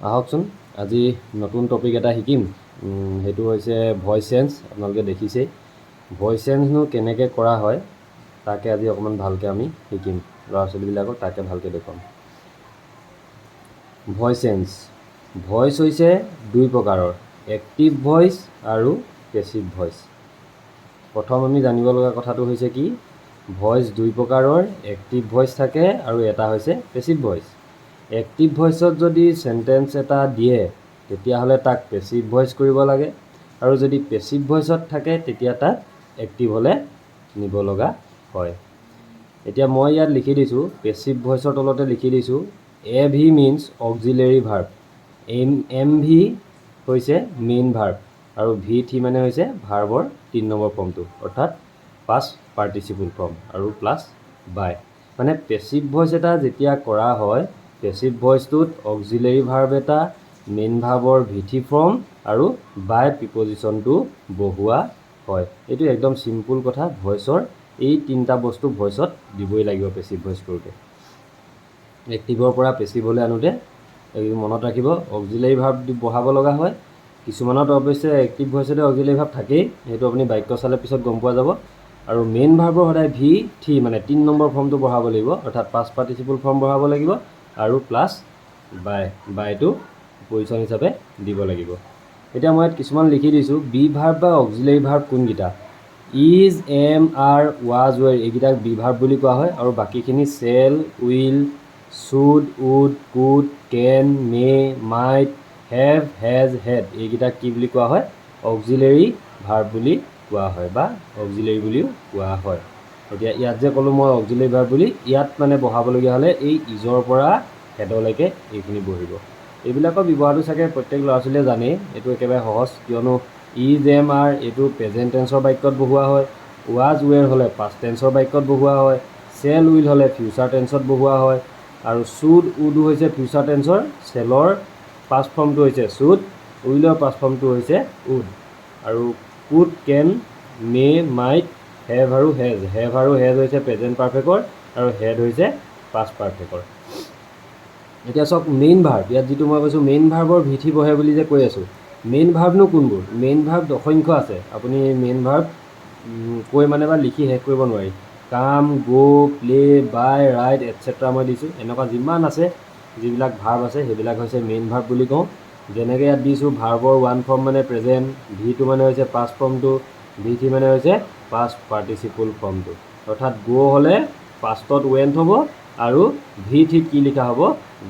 আহকচোন আজি নতুন টপিক এটা শিকিম। সেইটো হৈছে ভইচ চেঞ্জ। আপোনালোকে দেখিছেই ভইচ চেঞ্জনো কেনেকৈ কৰা হয় তাকে আজি অকণমান ভালকৈ আমি শিকিম। ল'ৰা ছোৱালীবিলাকক তাকে ভালকৈ দেখুৱাম। ভইচ চেঞ্জ ভইচ হৈছে দুই প্ৰকাৰৰ, এক্টিভ ভইচ আৰু পেছিভ ভইচ। প্ৰথম আমি জানিব লগা কথাটো হৈছে কি, ভইচ দুই প্ৰকাৰৰ, এক্টিভ ভইচ থাকে আৰু এটা হৈছে পেছিভ ভইচ। এক্টিভ ভইচত যদি চেণ্টেঞ্চ এটা দিয়ে তেতিয়াহ'লে তাক পেছিভ ভইচ কৰিব লাগে, আৰু যদি পেছিভ ভইচত থাকে তেতিয়া তাক এক্টিভ হ'লে নিব লগা হয়। এতিয়া মই ইয়াত লিখি দিছোঁ, পেছিভ ভইচৰ তলতে লিখি দিছোঁ A V means auxiliary verb, M V হৈছে মেইন ভাৰ্ব আৰু ভি থি মানে হৈছে ভাৰ্বৰ 3 নম্বৰ ফৰ্মটো, অৰ্থাৎ পাষ্ট পাৰ্টিচিপল ফৰ্ম আৰু প্লাছ বাই। মানে পেছিভ ভইচ এটা যেতিয়া কৰা হয়, পেছিভ ভইচটোত অক্সিলেৰী ভাৰ্ব এটা, মেইন ভাৰ্বৰ ভি থি ফৰ্ম আৰু বাই প্ৰিপজিশ্যনটো বহোৱা হয়। এইটো একদম চিম্পুল কথা। ভইচৰ এই তিনিটা বস্তু ভইচত দিবই লাগিব পেছিভ ভইচ কৰোঁতে। এক্টিভৰ পৰা পেছিভলৈ আনোতে মনত ৰাখিব অক্সিলেৰী ভাৰ্ব বহাব লগা হয়। কিছুমানত অৱশ্যে এক্টিভ ভইচতে অক্সিলেৰী ভাৰ্ব থাকেই, সেইটো আপুনি বাক্য চালে পিছত গম পোৱা যাব। আৰু মেইন ভাৰ্বৰ সদায় ভি থি মানে 3 নম্বৰ ফৰ্মটো বহাব লাগিব, অৰ্থাৎ পাষ্ট পাৰ্টিচিপল ফৰ্ম বহাব লাগিব আৰু প্লাছ বাইটো পজিশ্যন হিচাপে দিব লাগিব। এতিয়া মই ইয়াত কিছুমান লিখি দিছোঁ। বি ভাৰ্ব বা অক্সিলেৰী ভাৰ্ব কোনকেইটা? Is, am, are, was, were এইকেইটাক বি ভাৰ্ব বুলি কোৱা হয়, আৰু বাকীখিনি shall, will, should, would, could, can, may, might, have, has, had এইকেইটাক কি বুলি কোৱা হয়? অক্সিলেৰী ভাৰ্ব বুলি কোৱা হয় বা অক্সিলেৰী বুলিও কোৱা হয়। এতিয়া ইয়াত যে ক'লোঁ মই অক্সিলেৰী ভাৰ্ব বুলি, ইয়াত মানে বহাবলগীয়া হ'লে এই ইজৰ পৰা হেডলৈকে এইখিনি বহিব। এইবিলাকৰ ব্যৱহাৰটো চাগে প্ৰত্যেক ল'ৰা ছোৱালীয়ে জানেই, এইটো একেবাৰে সহজ, কিয়নো ইজ, এম, আৰ এইটো প্ৰেজেণ্ট টেন্সৰ বাক্যত বহোৱা হয়, ৱাজ, ৱেৰ হ'লে পাষ্ট টেন্সৰ বাক্যত বহোৱা হয়, চেল, উইল হ'লে ফিউচাৰ টেন্সত বহোৱা হয়, আৰু শুড, উড হৈছে ফিউচাৰ টেন্সৰ, চেলৰ পাষ্ট ফৰ্মটো হৈছে শুড, উইলৰ পাষ্ট ফৰ্মটো হৈছে উড, আৰু could, can, may, might, have আৰু হেজ হৈছে প্ৰেজেণ্ট পাৰফেক্টৰ আৰু হেড হৈছে পাষ্ট পাৰফেক্টৰ। এতিয়া চাওক মেইন ভাৰ্ব, ইয়াত যিটো মই কৈছোঁ মেইন ভাৰ্বৰ ভি থি বহে বুলি যে কৈ আছোঁ, মেইন ভাৰ্বনো কোনবোৰ? মেইন ভাৰ্ব অসংখ্য আছে, আপুনি মেইন ভাৰ্ব কৈ মানে বা লিখি শেষ কৰিব নোৱাৰি। কাম, গ', প্লে, বাই, ৰাইট এটচেট্ৰা মই দিছোঁ। এনেকুৱা যিমান আছে যিবিলাক ভাৰ্ব আছে সেইবিলাক হৈছে মেইন ভাৰ্ব বুলি কওঁ। যেনেকৈ ইয়াত দিছোঁ ভাৰ্বৰ ওৱান ফৰ্ম মানে প্ৰেজেণ্ট, ভিটো মানে হৈছে পাষ্ট ফৰ্মটো, ভি থি মানে হৈছে পাষ্ট পাৰ্টিচিপল ফৰ্মটো, অৰ্থাৎ গ' হ'লে পাষ্টত ৱেণ্ট হ'ব আৰু ভি থিত কি লিখা হ'ব?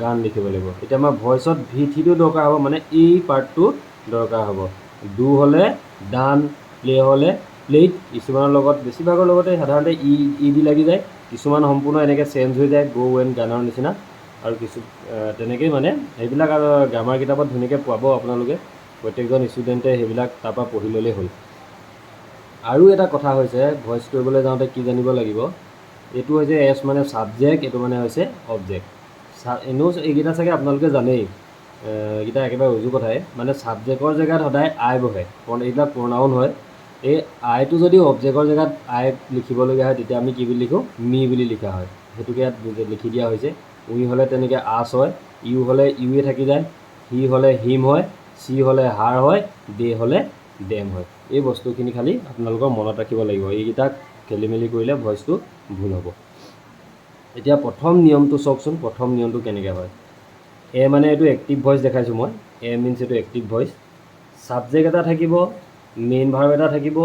গান লিখিব লাগিব। এতিয়া আমাৰ ভইচত ভি থিটো দৰকাৰ হ'ব, মানে এই পাৰ্টটো দৰকাৰ হ'ব। ডু হ'লে ডান, প্লে হ'লে প্লেইড, কিছুমানৰ লগত বেছিভাগৰ লগতে সাধাৰণতে ই দি লাগি যায়, কিছুমান সম্পূৰ্ণ এনেকৈ চেঞ্জ হৈ যায় গ' ৱেণ্ট গানৰ নিচিনা, আৰু তেনেকেই মানে সেইবিলাক আৰু গ্ৰামাৰ কিতাপত ধুনীয়াকৈ পাব আপোনালোকে, প্ৰত্যেকজন ষ্টুডেণ্টে সেইবিলাক তাৰপৰা পঢ়ি ল'লেই হ'ল। আৰু এটা কথা হৈছে ভইচ কৰিবলৈ যাওঁতে কি জানিব লাগিব, এইটো হৈছে এছ মানে ছাবজেক্ট, এইটো মানে হৈছে অবজেক্ট। এনেও এইকেইটা চাগে আপোনালোকে জানেই, এইকেইটা একেবাৰে উজু কথাই, মানে ছাবজেক্টৰ জেগাত সদায় আই বহে, এইবিলাক প্ৰনাউন হয়। এই আইটো যদি অবজেক্টৰ জেগাত আই লিখিবলগীয়া হয় তেতিয়া আমি কি বুলি লিখোঁ? মি বুলি লিখা হয়। সেইটোকে ইয়াত লিখি দিয়া হৈছে। উই হ'লে তেনেকৈ আছ হয়, ইউ হ'লে ইউৱে থাকি যায়, হি হ'লে হিম হয়, চি হ'লে হাৰ হয়, দে হ'লে ডেম হয়। এই বস্তুখিনি খালি আপোনালোকৰ মনত ৰাখিব লাগিব, এইকেইটাক খেলি মেলি কৰিলে ভইচটো ভুল হ'ব। এতিয়া প্ৰথম নিয়মটো চাওকচোন, প্ৰথম নিয়মটো কেনেকৈ হয়। এ মানে এইটো এক্টিভ ভইচ দেখাইছোঁ মই, এ মিনছ এইটো এক্টিভ ভইচ। ছাবজেক্ট এটা থাকিব, মেইন ভাৰ্ব এটা থাকিব,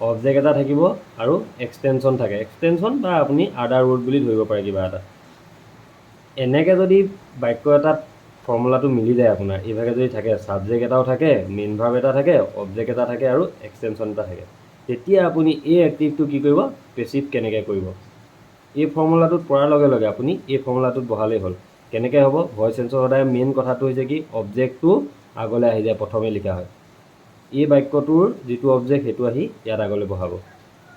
অবজেক্ট এটা থাকিব আৰু এক্সটেনশ্যন থাকে। এক্সটেনশ্যন বা আপুনি আদাৰ ৱৰ্ড বুলি ধৰিব পাৰে কিবা এটা। এনেকৈ যদি বাক্য এটাত ফৰ্মুলাটো মিলি যায় আপোনাৰ, এইভাগে যদি থাকে, ছাবজেক্ট এটাও থাকে, মেইন ভাৰ্ব এটা থাকে, অবজেক্ট এটা থাকে আৰু এক্সটেনশ্যন এটা থাকে, তেতিয়া আপুনি এই এক্টিভটো কি কৰিব? পেছিভ কেনেকৈ কৰিব? এই ফৰ্মুলাটোত পৰাৰ লগে লগে আপুনি এই ফৰ্মুলাটোত বহালেই হ'ল। কেনেকৈ হ'ব? ভইচ চেঞ্চৰ সদায় মেইন কথাটো হৈছে কি, অবজেক্টটো আগলৈ আহি যায়, প্ৰথমে লিখা হয়। এই বাক্যটোৰ যিটো অবজেক্ট সেইটো আহি ইয়াত আগলৈ বহাব,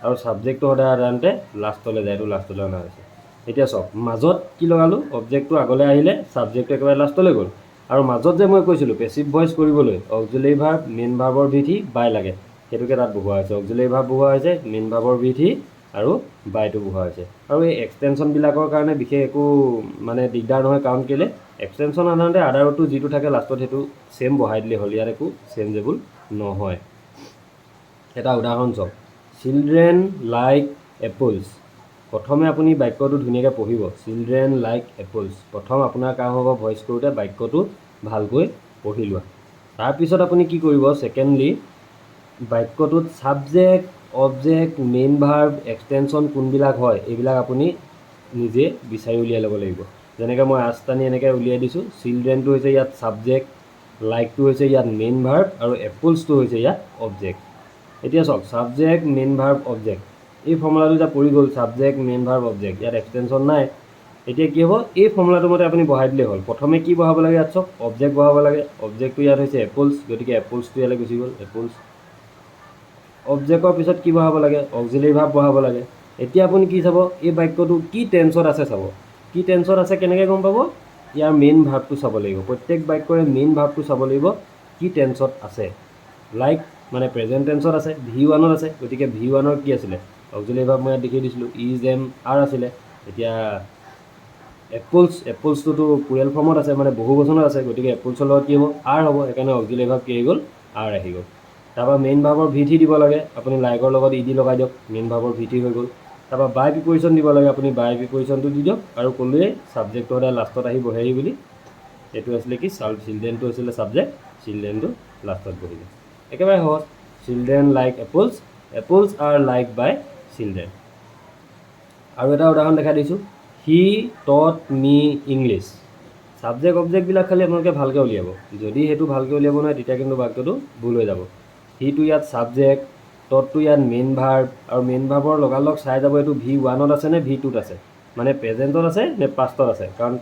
আৰু ছাবজেক্টটো সদায় সাধাৰণতে লাষ্টলৈ যায়, এইটো লাষ্টলৈ অনা হৈছে। এতিয়া চাওক, মাজত কি লগালোঁ? অবজেক্টটো আগলৈ আহিলে, ছাবজেক্টটো একেবাৰে লাষ্টলৈ গ'ল, আৰু মাজত যে মই কৈছিলোঁ পেছিভ ভইচ কৰিবলৈ অক্সিলেৰী ভাৰ্ব, মেইন ভাৰ্বৰ ভি থি, বাই লাগে, সেইটোকে তাত বহোৱা হৈছে। অক্সিলেৰী ভাৰ্ব বহোৱা হৈছে, মেইন ভাৰ্বৰ ভি থি আৰু বাইটো বহোৱা হৈছে আৰু এই এক্সটেনশ্যনবিলাকৰ কাৰণে বিশেষ একো মানে দিগদাৰ নহয় কাৰণ কেলৈ এক্সটেনশ্যন সাধাৰণতে আদাৰতো যিটো থাকে লাষ্টত সেইটো ছেম বহাই দিলেই হ'ল ইয়াত একো চেঞ্জেবল নহয় এটা উদাহৰণ চাওক চিলড্ৰেন লাইক এপলছ প্ৰথমে আপুনি বাক্যটো ধুনীয়াকৈ পঢ়িব চিলড্ৰেন লাইক এপলছ প্ৰথম আপোনাৰ কাম হ'ব ভইচ কৰোঁতে বাক্যটো ভালকৈ পঢ়ি লোৱা তাৰপিছত আপুনি কি কৰিব ছেকেণ্ডলি বাক্যটোত subject object main verb extension কোনবিলাক হয় এইবিলাক আপুনি নিজে বিচাৰি উলিয়াই ল'ব লাগিব যেনেকৈ মই আস্তানি এনেকৈ উলিয়াই দিছোঁ চিলড্ৰেনটো হৈছে ইয়াত ছাবজেক্ট লাইকটো হৈছে ইয়াত মেইন ভাৰ্ব আৰু এপলছটো হৈছে ইয়াত অবজেক্ট এতিয়া চাওক ছাবজেক্ট মেইন ভাৰ্ব অবজেক্ট এই ফৰ্মুলাটো এতিয়া পৰি গ'ল ছাবজেক্ট মেইন ভাৰ্ব অবজেক্ট ইয়াত এক্সটেনশ্যন নাই এতিয়া কি হ'ব এই ফৰ্মুলাটোৰ মতে আপুনি বহাই দিলেই হ'ল প্ৰথমে কি বহাব লাগে ইয়াত চাওক অবজেক্ট বহাব লাগে অবজেক্টটো ইয়াত হৈছে এপলছ গতিকে এপলছটো ইয়ালৈ গুচি গ'ল এপলছ অবজেক্টৰ পিছত কি বহাব লাগে অক্সিলাৰী ভাৰ্ব বহাব লাগে এতিয়া আপুনি কি চাব এই বাক্যটো কি টেন্সত আছে চাব কি টেন্সত আছে কেনেকৈ গম পাব ইয়াৰ মেইন ভাৰ্বটো চাব লাগিব প্ৰত্যেক বাক্যৰে মেইন ভাৰ্বটো চাব লাগিব কি টেন্সত আছে লাইক মানে প্ৰেজেণ্ট টেন্সত আছে V1ত আছে গতিকে V1ৰ কি আছিলে অক্সিলাৰী ভাৰ্ব মই ইয়াত দেখি দিছিলোঁ ইজ এম আৰ আছিলে এতিয়া এপলছটোতো প্লুৰেল ফৰ্মত আছে মানে বহু বচনত আছে গতিকে এপলছৰ লগত কি হ'ব আৰ হ'ব সেইকাৰণে অক্সিলাৰী ভাৰ্ব কি আহি গ'ল আৰ আহি গ'ল তাৰপৰা মেইন ভাৰ্বৰ VT দিব লাগে আপুনি লাইকৰ লগত ইডি লগাই দিয়ক মেইন ভাৰ্বৰ VT হৈ গ'ল তাৰপৰা বাই প্ৰিপজিশ্যন দিব লাগে আপুনি বাই প্ৰিপজিশ্যনটো দি দিয়ক আৰু ক'লোৱেই ছাবজেক্টটো সদায় লাষ্টত আহি বহেহি বুলি এইটো আছিলে কি চিলড্ৰেনটো আছিলে ছাবজেক্ট চিলড্ৰেনটো লাষ্টত বহিলে একেবাৰে সহজ children like apples are like by children আৰু এটা উদাহৰণ দেখাই দিছোঁ হি টট মি ইংলিছ ছাবজেক্ট অবজেক্টবিলাক খালি আপোনালোকে ভালকৈ উলিয়াব যদি সেইটো ভালকৈ উলিয়াব নোৱাৰে তেতিয়া কিন্তু বাক্যটো ভুল হৈ যাব হিটো ইয়াত ছাবজেক্ট টটটো ইয়াত মেইন ভাৰ্ব আৰু মেইন ভাৰ্বৰ লগালগ চাই যাব এইটো V1ত আছে নে V2ত আছে মানে প্ৰেজেণ্টত আছে নে পাষ্টত আছে কাৰণ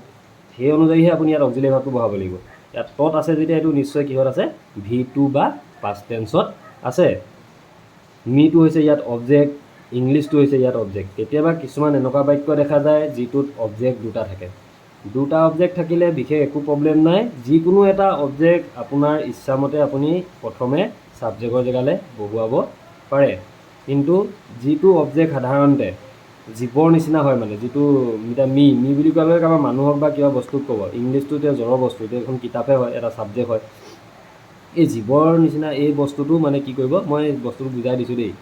সেই অনুযায়ীহে আপুনি ইয়াত অক্সিলাৰী ভাৰ্বটো বহাব লাগিব ইয়াত টট আছে যেতিয়া এইটো নিশ্চয় কিহত আছে V2 বা পাষ্ট টেন্সত আছে মিটো হৈছে ইয়াত অবজেক্ট ইংলিছটো হৈছে ইয়াত অবজেক্ট কেতিয়াবা কিছুমান এনেকুৱা বাক্য দেখা যায় যিটোত অবজেক্ট দুটা থাকে দুটা অবজেক্ট থাকিলে বিশেষ একো প্ৰব্লেম নাই যিকোনো এটা অবজেক্ট আপোনাৰ ইচ্ছামতে আপুনি প্ৰথমে ছাবজেক্টৰ জেগালৈ বহুৱাব পাৰে কিন্তু যিটো অবজেক্ট সাধাৰণতে জীৱৰ নিচিনা হয় মানে যিটো এতিয়া মি বুলি কোৱা লগে কাৰোবাৰ মানুহক বা কিবা বস্তুক ক'ব ইংলিছটো এতিয়া জড়ৰ বস্তু এতিয়া এখন কিতাপে হয় এটা ছাবজেক্ট হয় এই জীৱৰ নিচিনা এই বস্তুটো মানে কি কৰিব মই বস্তুটো বুজাই দিছোঁ দেই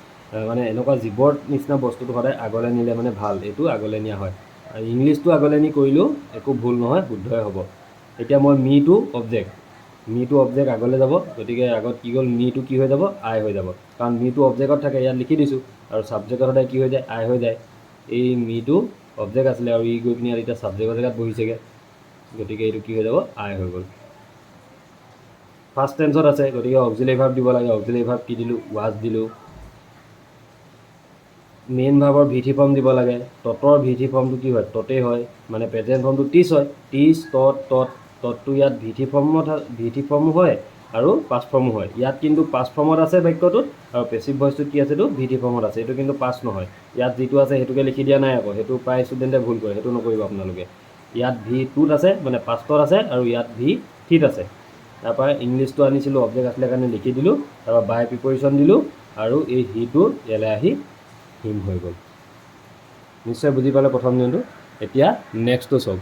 মানে এনেকুৱা জীৱৰ নিচিনা বস্তুটো সদায় আগলৈ নিলে মানে ভাল এইটো আগলৈ নিয়া হয় আৰু ইংলিছটো আগলৈ নি কৰিলেও একো ভুল নহয় শুদ্ধই হ'ব এতিয়া মই মিটো অবজেক্ট আগলৈ যাব গতিকে আগত কি গ'ল মিটো কি হৈ যাব আই হৈ যাব কাৰণ মিটো অবজেক্টত থাকে ইয়াত লিখি দিছোঁ আৰু ছাবজেক্টত সদায় কি হৈ যায় আই হৈ যায় এই মিটো অবজেক্ট আছিলে আৰু ই গৈ পিনি আৰু এতিয়া ছাবজেক্টৰ জেগাত বহিছেগৈ গতিকে এইটো কি হৈ যাব আই হৈ গ'ল ফাৰ্ষ্ট টেন্সত আছে গতিকে অক্সিলাৰী ভাৰ্ব দিব লাগে অক্সিলাৰী ভাৰ্ব কি দিলোঁ ৱাজ দিলোঁ মেইন ভাৰ্বৰ VT ফৰ্ম দিব লাগে টটৰ VT ফৰ্মটো কি হয় টটেই হয় মানে প্ৰেজেণ্ট ফৰ্মটো টিচ হয় টিচ টটটো ইয়াত VT ফৰ্মো হয় আৰু পাষ্ট ফৰ্মো হয় ইয়াত কিন্তু পাষ্ট ফৰ্মত আছে বাক্যটোত আৰু পেচিভ ভইচটোত কি আছে এইটো VT ফৰ্মত আছে এইটো কিন্তু পাষ্ট নহয় ইয়াত যিটো আছে সেইটোকে লিখি দিয়া নাই আকৌ সেইটো প্ৰায় ষ্টুডেণ্টে ভুল কৰে সেইটো নকৰিব আপোনালোকে ইয়াত V2ত আছে মানে পাষ্টত আছে আৰু ইয়াত VTত আছে তাৰপৰা ইংলিছটো আনিছিলোঁ অবজেক্ট আছিলে কাৰণে লিখি দিলোঁ তাৰপৰা বাই প্ৰিপজিশ্যন দিলোঁ আৰু এই হিটো ইয়ালৈ আহি হিম হৈ গ'ল নিশ্চয় বুজি পালে প্ৰথম নিয়মটো এতিয়া নেক্সটটো চাওক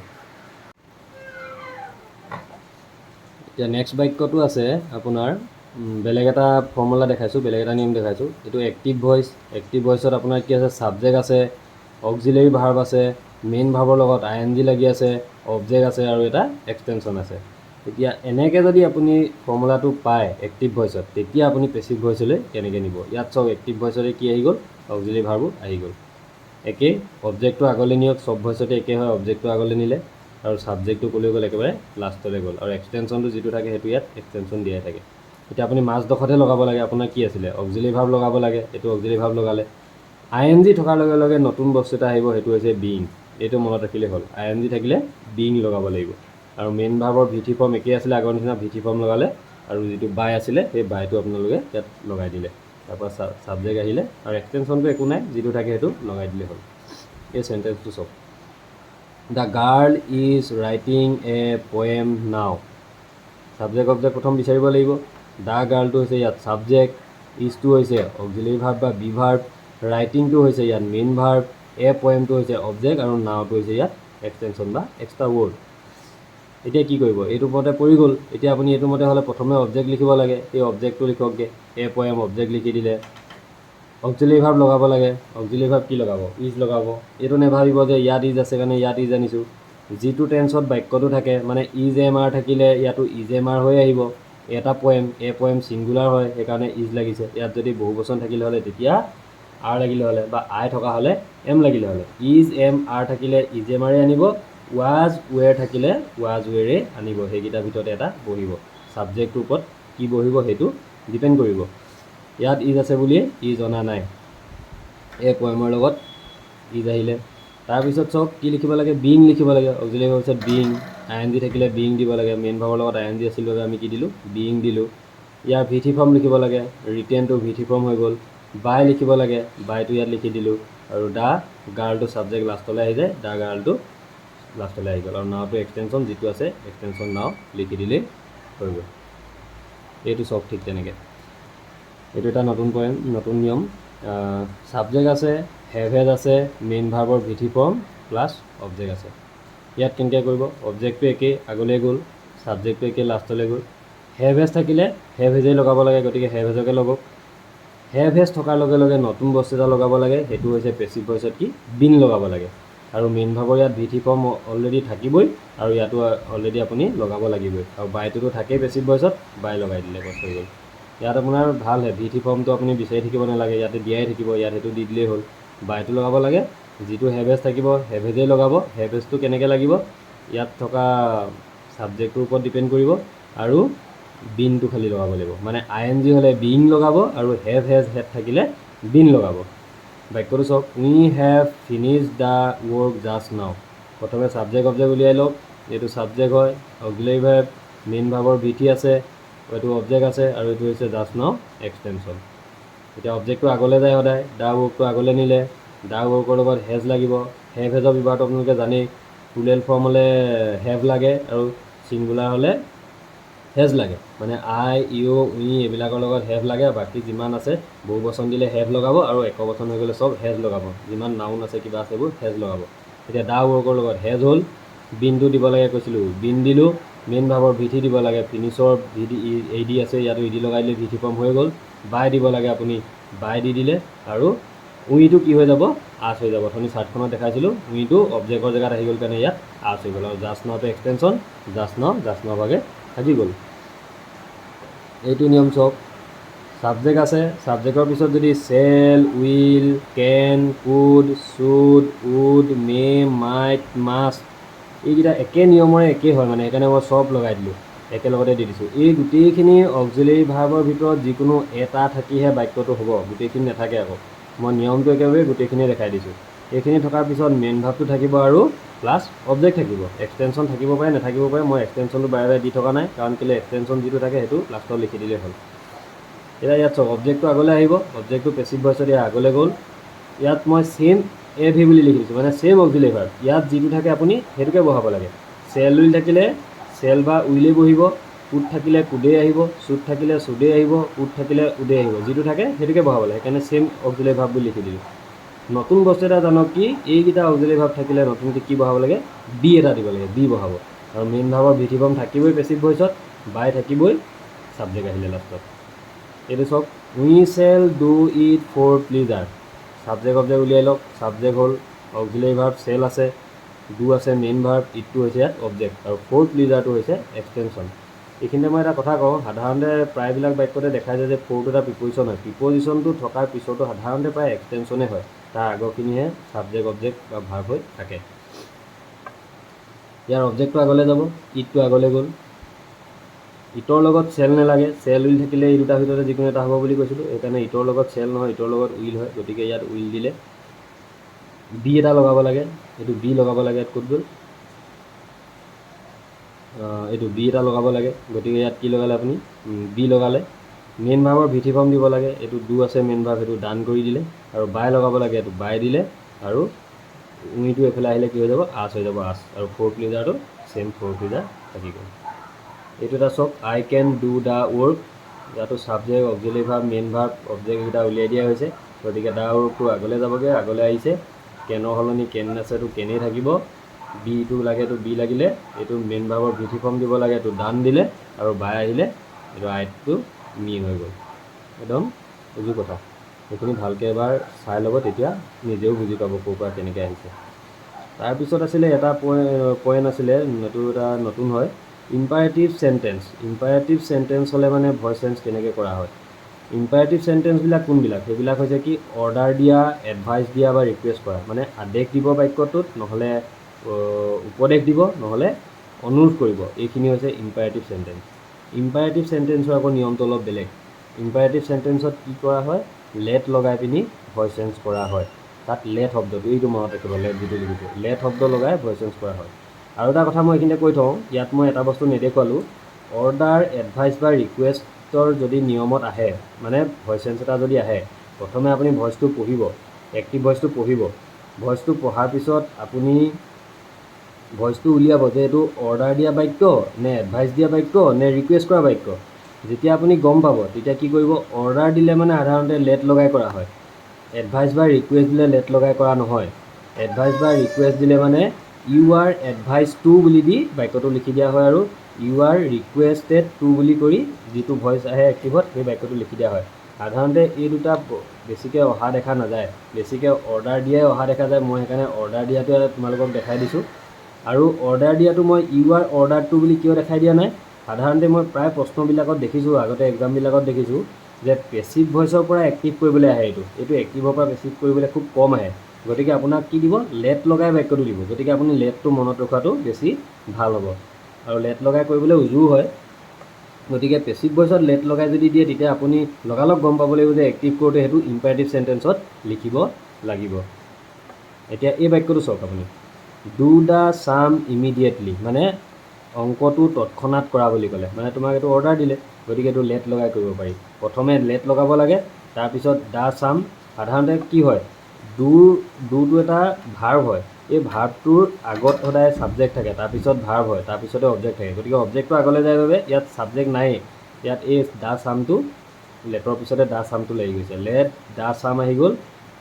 এতিয়া নেক্সট বাক্যটো আছে আপোনাৰ বেলেগ এটা ফৰ্মুলা দেখাইছোঁ বেলেগ এটা নিয়ম দেখাইছোঁ এইটো এক্টিভ ভইচত আপোনাৰ কি আছে ছাবজেক্ট আছে অক্সিলাৰী ভাৰ্ব আছে মেইন ভাৰ্বৰ লগত ING লাগি আছে অবজেক্ট আছে আৰু এটা এক্সটেনশ্যন আছে এতিয়া এনেকৈ যদি আপুনি ফৰ্মুলাটো পায় এক্টিভ ভইচত তেতিয়া আপুনি পেচিভ ভইচলৈ কেনেকৈ নিব ইয়াত চাওক এক্টিভ ভইচতে কি আহি গ'ল অক্সিলাৰী ভাৰ্বো আহি গ'ল একেই অবজেক্টটো আগলৈ নিয়ক চব ভইচতে একে হয় অবজেক্টটো আগলৈ নিলে আৰু ছাবজেক্টটো ক'লৈ গ'ল একেবাৰে লাষ্টলৈ গ'ল আৰু এক্সটেনশ্যনটো যিটো থাকে সেইটো ইয়াত এক্সটেনশ্যন দিয়াই থাকে এতিয়া আপুনি মাজডোখৰতে লগাব লাগে আপোনাৰ কি আছিলে অক্সিলাৰী ভাৰ্ব লগাব লাগে এইটো অক্সিলাৰী ভাৰ্ব লগালে ING থকাৰ লগে লগে নতুন বস্তু এটা আহিব সেইটো হৈছে বিং এইটো মনত ৰাখিলে হ'ল ING থাকিলে বিং লগাব লাগিব আৰু মেইন ভাৰ্বৰ VT ফৰ্ম একেই আছিলে আগৰ নিচিনা VT ফৰ্ম লগালে আৰু যিটো বাই আছিলে সেই বাইটো আপোনালোকে ইয়াত লগাই দিলে তাৰপৰা ছাবজেক্ট আহিলে আৰু এক্সটেনশ্যনটো একো নাই যিটো থাকে সেইটো লগাই দিলে হ'ল এই চেণ্টেন্সটো চাওক the girl is writing a poem নাও ছাবজেক্ট অবজেক্ট প্ৰথম বিচাৰিব লাগিব দ্য গাৰ্লটো হৈছে ইয়াত ছাবজেক্ট ইজটো হৈছে অক্সিলাৰী ভাৰ্ব বা বি ভাৰ্ব ৰাইটিংটো হৈছে ইয়াত মেইন ভাৰ্ব এ পয়েমটো হৈছে অবজেক্ট আৰু নাওটো হৈছে ইয়াত এক্সটেনশ্যন বা এক্সট্ৰা ৱৰ্ড এতিয়া কি কৰিব এইটো মতে পৰি গ'ল এতিয়া আপুনি এইটো মতে হ'লে প্ৰথমে অবজেক্ট লিখিব লাগে এই অবজেক্টটো লিখকগৈ এ পয়েম অবজেক্ট লিখি দিলে অক্সিলাৰী ভাৰ্ব লগাব লাগে অক্সিলাৰী ভাৰ্ব কি লগাব ইজ লগাব এইটো নেভাবিব যে ইয়াত ইজ আছে কাৰণে ইয়াত ইজ আনিছোঁ যিটো টেন্সত বাক্যটো থাকে মানে ইজ এম আৰ থাকিলে ইয়াতো ইজ এম আৰ হৈ আহিব এটা পয়েম এ পয়েম ছিংগুলাৰ হয় সেইকাৰণে ইজ লাগিছে ইয়াত যদি বহুবচন থাকিলে হ'লে তেতিয়া আৰ লাগিলে হ'লে বা আই থকা হ'লে এম লাগিলে হ'লে ইজ এম আৰ থাকিলে ইজ এম আৰে আনিব ৱাজ ৱেৰ থাকিলে ৱাজ ৱেৰে আনিব সেইকেইটাৰ ভিতৰতে এটা বহিব ছাবজেক্টটোৰ ওপৰত কি বহিব সেইটো ডিপেণ্ড কৰিব ইয়াত ইজ আছে বুলিয়ে ইজ অনা নাই এই পয়েমৰ লগত ইজ আহিলে তাৰপিছত চব কি লিখিব লাগে বিং লিখিব লাগে অক্সিলাৰী ভাৰ্বৰ পিছত বিং আই এন জি থাকিলে বিং দিব লাগে মেইন ভাৰ্বৰ লগত আই এন জি আছিল বাবে আমি কি দিলোঁ বিং দিলোঁ ইয়াৰ ভিটি ফৰ্ম লিখিব লাগে ৰিটেনটো ভিটি ফৰ্ম হৈ গ'ল বাই লিখিব লাগে বাইটো ইয়াত লিখি দিলোঁ আৰু দা গাৰ্লটো ছাবজেক্ট লাষ্টলৈ আহি যায় দা গাৰ্লটো লাষ্টলৈ আহি গ'ল আৰু নাওটো এক্সটেনশ্যন যিটো আছে এক্সটেনশ্যন নাও লিখি দিলেই হৈ গ'ল এইটো চব ঠিক তেনেকৈ এইটো এটা নতুন পয়েম নতুন নিয়ম ছাবজেক্ট আছে হেভ হেজ আছে মেইন ভাৰ্বৰ ভিটি ফৰ্ম প্লাছ অবজেক্ট আছে ইয়াত কেনেকৈ কৰিব অবজেক্টটো একেই আগলৈ গ'ল ছাবজেক্টটো একেই লাষ্টলৈ গ'ল হেভ হেজ থাকিলে হেভ হেজেই লগাব লাগে গতিকে হেভ হেজকে লগাওক হেভ হেজ থকাৰ লগে লগে নতুন বস্তু এটা লগাব লাগে সেইটো হৈছে পেছিভ ভইচত কি বিন লগাব লাগে আৰু মেইন ভাৰ্বৰ ইয়াত ভিটি ফৰ্ম অলৰেডি থাকিবই আৰু ইয়াতো অলৰেডি আপুনি লগাব লাগিবই আৰু বাইটোতো থাকেই পেছিভ ভইচত বাই লগাই দিলে বস্তু হৈ গ'ল ইয়াত আপোনাৰ ভাল হয় ভিটি ফৰ্মটো আপুনি বিচাৰি থাকিব নালাগে ইয়াতে দিয়াই থাকিব ইয়াত সেইটো দি দিলেই হ'ল বাইটো লগাব লাগে যিটো হেভেজ থাকিব হেভেজেই লগাব হেভেজটো কেনেকৈ লাগিব ইয়াত থকা ছাবজেক্টটোৰ ওপৰত ডিপেণ্ড কৰিব আৰু বিনটো খালি লগাব লাগিব মানে আই এন জি হ'লে বিং লগাব আৰু হেভ হেজ হেড থাকিলে বিন লগাব বাক্যটো চাওক we have finish the work just now প্ৰথমে ছাবজেক্ট অবজেক্ট উলিয়াই লওক এইটো ছাবজেক্ট হয় অক্সিলাৰী ভাৰ্ব মেইন ভাৰ্বৰ ভিটি আছে এইটো অবজেক্ট আছে আৰু এইটো হৈছে জাষ্ট নাও এক্সটেনশ্যন এতিয়া অবজেক্টটো আগলৈ যায় সদায় দা ৱৰ্কটো আগলৈ নিলে দা ৱৰ্কৰ লগত হেজ লাগিব হেভ হেজৰ ব্যৱহাৰটো আপোনালোকে জানেই প্লুৰেল ফৰ্ম হ'লে হেভ লাগে আৰু ছিংগুলাৰ হ'লে হেজ লাগে মানে আই ইউ উই এইবিলাকৰ লগত হেভ লাগে বাকী যিমান আছে বহু বচন দিলে হেভ লগাব আৰু এক বচন হৈ গ'লে চব হেজ লগাব যিমান নাউন আছে কিবা আছে এইবোৰ হেজ লগাব এতিয়া দা ৱৰ্কৰ লগত হেজ হ'ল বিনটো দিব লাগে কৈছিলোঁ বিন দিলোঁ মেইন ভাৰ্বৰ ভিটি দিব লাগে ফিনিছৰ ভিডি এই ডি আছে ইয়াতো ই ডি লগাই দিলে ভিটি ফৰ্ম হৈ গ'ল বাই দিব লাগে আপুনি বাই দি দিলে আৰু উইটো কি হৈ যাব আছ হৈ যাব অথনি চাৰ্টখনত দেখাইছিলোঁ উইটো অবজেক্টৰ জেগাত আহি গ'ল কাৰণে ইয়াত আছ হৈ গ'ল আৰু জাষ্ট নাওটো এক্সটেনশ্যন জাষ্ট নাও ভাগে থাকি গ'ল এইটো নিয়ম চাওক ছাবজেক্ট আছে ছাবজেক্টৰ পিছত যদি shall will can could should would may might must এইকেইটা একে নিয়মৰে একেই হয় মানে সেইকাৰণে মই চব লগাই দিলোঁ একেলগতে দি দিছোঁ এই গোটেইখিনি অক্সিলাৰী ভাৰ্বৰ ভিতৰত যিকোনো এটা থাকিহে বাক্যটো হ'ব গোটেইখিনি নাথাকে আকৌ মই নিয়মটো একেবাৰে গোটেইখিনিয়ে দেখাই দিছোঁ এইখিনি থকাৰ পিছত মেইন ভাৰ্বটো থাকিব আৰু প্লাছ অবজেক্ট থাকিব এক্সটেনশ্যন থাকিব পাৰে নাথাকিব পাৰে মই এক্সটেনশ্যনটো বাৰে বাৰে দি থকা নাই কাৰণ কেলৈ এক্সটেনশ্যন যিটো থাকে সেইটো লাষ্টত লিখি দিলেই হ'ল এতিয়া ইয়াত চাওক অবজেক্টটো আগলৈ আহিব অবজেক্টটো পেছিভ ভইচত ইয়াত আগলৈ গ'ল ইয়াত মই ছেম এ ভি বুলি লিখি দিছোঁ মানে ছেম অক্সিলাৰী ভাৰ্ব ইয়াত যিটো থাকে আপুনি সেইটোকে বহাব লাগে চেল উইল থাকিলে চেল বা উইলেই বহিব কুড থাকিলে কুডেই আহিব চুড থাকিলে চুডেই আহিব উড থাকিলে উডেই আহিব যিটো থাকে সেইটোকে বহাব লাগে সেইকাৰণে ছেম অক্সিলাৰী ভাৰ্ব বুলি লিখি দিলোঁ নতুন বস্তু এটা জানক কি এইকেইটা অক্সিলাৰী ভাৰ্ব থাকিলে নতুনকৈ কি বহাব লাগে বি এটা দিব লাগে বি বহাব আৰু মেইন ভাৰ্বৰ ভিটি ফৰ্ম থাকিবই পেছিভ ভইচত বাই থাকিবই ছাবজেক্ট আহিলে লাষ্টত এইটো চাওক we shall do it for pleasure subject object উলিয়াই লওক ছাবজেক্ট হ'ল অক্সিলাৰী ভাৰ্ব চেল আছে ডু আছে মেইন ভাৰ্ব ইটটো হৈছে ইয়াত অবজেক্ট আৰু ফ'ৰ প্লিজাৰটো হৈছে এক্সটেনশ্যন এইখিনিতে মই এটা কথা কওঁ সাধাৰণতে প্ৰায়বিলাক বাক্যতে দেখা যায় যে ফ'ৰটো এটা প্ৰিপজিশ্যন হয় প্ৰিপজিশ্যনটো থকাৰ পিছতো সাধাৰণতে প্ৰায় এক্সটেনশ্যনে হয় তাৰ আগৰখিনিহে ছাবজেক্ট অবজেক্ট বা ভাৰ্ব হৈ থাকে ইয়াৰ অবজেক্টটো আগলৈ যাব ইটটো আগলৈ গ'ল ইটৰ লগত চেল নালাগে চেল উইল থাকিলে এই দুটাৰ ভিতৰতে যিকোনো এটা হ'ব বুলি কৈছিলোঁ সেইকাৰণে ইটৰ লগত চেল নহয় ইটৰ লগত উইল হয় গতিকে ইয়াত উইল দিলে বি এটা লগাব লাগে এইটো বি লগাব লাগে ইয়াত ক'ত গ'ল এইটো বি এটা লগাব লাগে গতিকে ইয়াত কি লগালে আপুনি বি লগালে মেইন ভাৰ্বৰ ভিটি ফৰ্ম দিব লাগে এইটো ডু আছে মেইন ভাৰ্ব সেইটো ডান কৰি দিলে আৰু বাই লগাব লাগে এইটো বাই দিলে আৰু উইটো এইফালে আহিলে কি হৈ যাব আছ হৈ যাব আছ আৰু ফ'ৰ প্লিজাৰটো ছেম ফ'ৰ প্লিজাৰ থাকি গ'ল এইটো এটা চাওক I can do the work ইয়াতো subject auxiliary verb main verb object এইকেইটা উলিয়াই দিয়া হৈছে গতিকে দ্য ৱৰ্কটো আগলৈ যাবগৈ আগলৈ আহিছে কেনৰ সলনি কেন আছে এইটো কেনেই থাকিব, বিটো লাগে এইটো বি লাগিলে, এইটো মেইন ভাৰ্বৰ ভিটি ফৰ্ম দিব লাগে, এইটো ডান দিলে, আৰু বাই আহিলে এইটো আইটো মি হৈ গ'ল। একদম বুজি কথা। সেইখিনি ভালকৈ এবাৰ চাই ল'ব, তেতিয়া নিজেও বুজি পাব ক'ৰ পৰা কেনেকৈ আহিছে। তাৰপিছত আছিলে এটা পইণ্ট আছিলে, এইটো এটা নতুন হয়, ইম্পাৰেটিভ চেণ্টেন্স। ইম্পাৰেটিভ চেণ্টেন্স হ'লে মানে ভইচ চেঞ্জ কেনেকৈ কৰা হয়। ইম্পাৰেটিভ চেণ্টেন্সবিলাক কোনবিলাক? সেইবিলাক হৈছে কি অৰ্ডাৰ দিয়া, এডভাইচ দিয়া বা ৰিকুৱেষ্ট কৰা, মানে আদেশ দিব বাক্যটোত, নহ'লে উপদেশ দিব, নহ'লে অনুৰোধ কৰিব। এইখিনি হৈছে ইম্পাৰেটিভ চেণ্টেন্স। ইম্পাৰেটিভ চেণ্টেন্সৰ আকৌ নিয়মটো অলপ বেলেগ। ইম্পাৰেটিভ চেণ্টেন্সত কি কৰা হয়, লেট লগাই পিনি ভইচ চেঞ্জ কৰা হয়। তাত লেট শব্দটো, এইটো মনত ৰাখিব, লেট যিটো লিখিছোঁ, লেট শব্দ লগাই ভইচ চেঞ্জ কৰা হয়। আৰু এটা কথা মই এইখিনিতে কৈ থওঁ, ইয়াত মই এটা বস্তু নেদেখুৱালোঁ, অৰ্ডাৰ, এডভাইচ বা ৰিকুৱেষ্টৰ যদি নিয়মত আহে, মানে ভইচ চেঞ্জ এটা যদি আহে, প্ৰথমে আপুনি ভইচটো পঢ়িব, এক্টিভ ভইচটো পঢ়িব। ভইচটো পঢ়াৰ পিছত আপুনি ভইচটো উলিয়াব যে এইটো অৰ্ডাৰ দিয়া বাক্য নে এডভাইচ দিয়া বাক্য নে ৰিকুৱেষ্ট কৰা বাক্য। যেতিয়া আপুনি গম পাব, তেতিয়া কি কৰিব, অৰ্ডাৰ দিলে মানে সাধাৰণতে লেট লগাই কৰা হয়, এডভাইচ বা ৰিকুৱেষ্ট দিলে লেট লগাই কৰা নহয়। এডভাইচ বা ৰিকুৱেষ্ট দিলে মানে ইউ আৰ এডভাইচ টু বুলি দি বাক্যটো লিখি দিয়া হয়, আৰু ইউ আৰ ৰিকুৱেষ্টেড টু বুলি কৰি যিটো ভইচ আহে এক্টিভত সেই বাক্যটো লিখি দিয়া হয়। সাধাৰণতে এই দুটা বেছিকৈ অহা দেখা নাযায়, বেছিকৈ অৰ্ডাৰ দিয়াই অহা দেখা যায়। মই সেইকাৰণে অৰ্ডাৰ দিয়াটোৱে তোমালোকক দেখাই দিছোঁ। আৰু অৰ্ডাৰ দিয়াটো মই ইউ আৰ অৰ্ডাৰ টু বুলি কিয় দেখাই দিয়া নাই, সাধাৰণতে মই প্ৰায় প্ৰশ্নবিলাকত দেখিছোঁ, আগতে এক্সামবিলাকত দেখিছোঁ যে পেছিভ ভইচৰ পৰা এক্টিভ কৰিবলৈ আহে, এইটো এক্টিভৰ পৰা পেছিভ কৰিবলৈ খুব কম আহে। গতিকে আপোনাক কি দিব, লেট লগাই বাক্যটো দিব। গতিকে আপুনি লেটটো মনত ৰখাটো বেছি ভাল হ'ব, আৰু লেট লগাই কৰিবলৈ উজুও হয়। গতিকে পেছিভ ভইচত লেট লগাই যদি দিয়ে, তেতিয়া আপুনি লগালগ গম পাব লাগিব যে এক্টিভ কৰোঁতে সেইটো ইম্পাৰেটিভ চেণ্টেন্সত লিখিব লাগিব। এতিয়া এই বাক্যটো চাওক আপুনি, ডু দ্য ছাম ইমিডিয়েটলি, মানে অংকটো তৎক্ষণাত কৰা বুলি ক'লে, মানে তোমাক এইটো অৰ্ডাৰ দিলে, গতিকে এইটো লেট লগাই কৰিব পাৰি। প্ৰথমে লেট লগাব লাগে, তাৰপিছত দ্য ছাম। সাধাৰণতে কি হয়, ডুটো এটা ভাৰ্ব হয়, এই ভাৰ্বটোৰ আগত সদায় ছাবজেক্ট থাকে, তাৰপিছত ভাৰ্ব হয়, তাৰপিছতে অবজেক্ট থাকে। গতিকে অবজেক্টটো আগলৈ যায় বাবে ইয়াত ছাবজেক্ট নায়েই, ইয়াত এই দ্য ছামটো, লেটৰ পিছতে দ্য ছামটো লাগি গৈছে। লেট দ্য ছাম আহি গ'ল,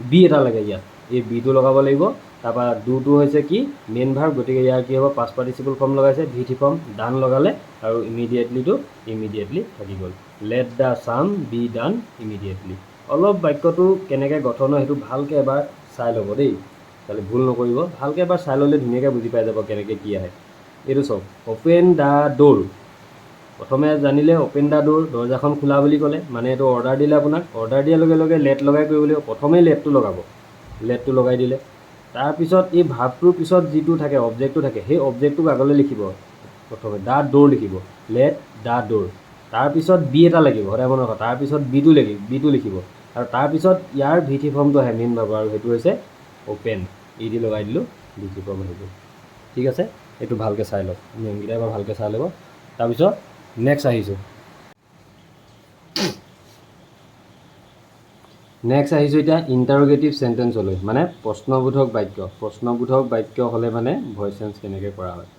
বি এটা লাগে ইয়াত, এই বিটো লগাব লাগিব। তাৰপৰা ডুটো হৈছে কি মেইন ভাৰ্ব, গতিকে ইয়াৰ কি হ'ব, পাষ্ট পাৰ্টিচিপল ফৰ্ম লগাইছে, ভিটি ফৰ্ম ডান লগালে, আৰু ইমিডিয়েটলিটো ইমিডিয়েটলি থাকি গ'ল। Let the same be done immediately. অলপ বাক্যটো কেনেকৈ গঠন হয় সেইটো ভালকৈ এবাৰ চাই ল'ব দেই, খালি ভুল নকৰিব। ভালকৈ এবাৰ চাই ল'লে ধুনীয়াকৈ বুজি পাই যাব কেনেকৈ কি আহে। এইটো চাওক, অ'পেন দ্য ড'ৰ। প্ৰথমে জানিলে অ'পেন দ্য ড'ৰ, দৰজাখন খোলা বুলি ক'লে, মানে এইটো অৰ্ডাৰ দিলে আপোনাক, অৰ্ডাৰ দিয়াৰ লগে লগে লেট লগাই কৰিব লাগিব। প্ৰথমেই লেটটো লগাব, লেটটো লগাই দিলে, তাৰপিছত এই ভাৰ্বটোৰ পিছত যিটো থাকে অবজেক্টটো থাকে, সেই অবজেক্টটোক আগলৈ লিখিব। প্ৰথমে দ্য ড'ৰ লিখিব, লেট দ্য ড'ৰ, তাৰপিছত বি এটা লাগিব, সদায় মনত ৰাখক, তাৰপিছত বিটো লিখিব, আৰু তাৰপিছত ইয়াৰ ভিটি ফৰ্মটো আহে মেইন ভাৰ্ব, আৰু সেইটো হৈছে অ'পেন। ই ডি লগাই দিলোঁ, ভিটি ফৰ্ম হৈ গ'ল। ঠিক আছে, এইটো ভালকৈ চাই লওক, নিয়মকেইটা এবাৰ ভালকৈ চাই ল'ব। তাৰপিছত নেক্সট আহিছোঁ এতিয়া ইণ্টাৰোগেটিভ চেণ্টেন্সলৈ, মানে প্ৰশ্নবোধক বাক্য। প্ৰশ্নবোধক বাক্য হ'লে মানে ভইচ চেঞ্জ কেনেকৈ কৰা হয়।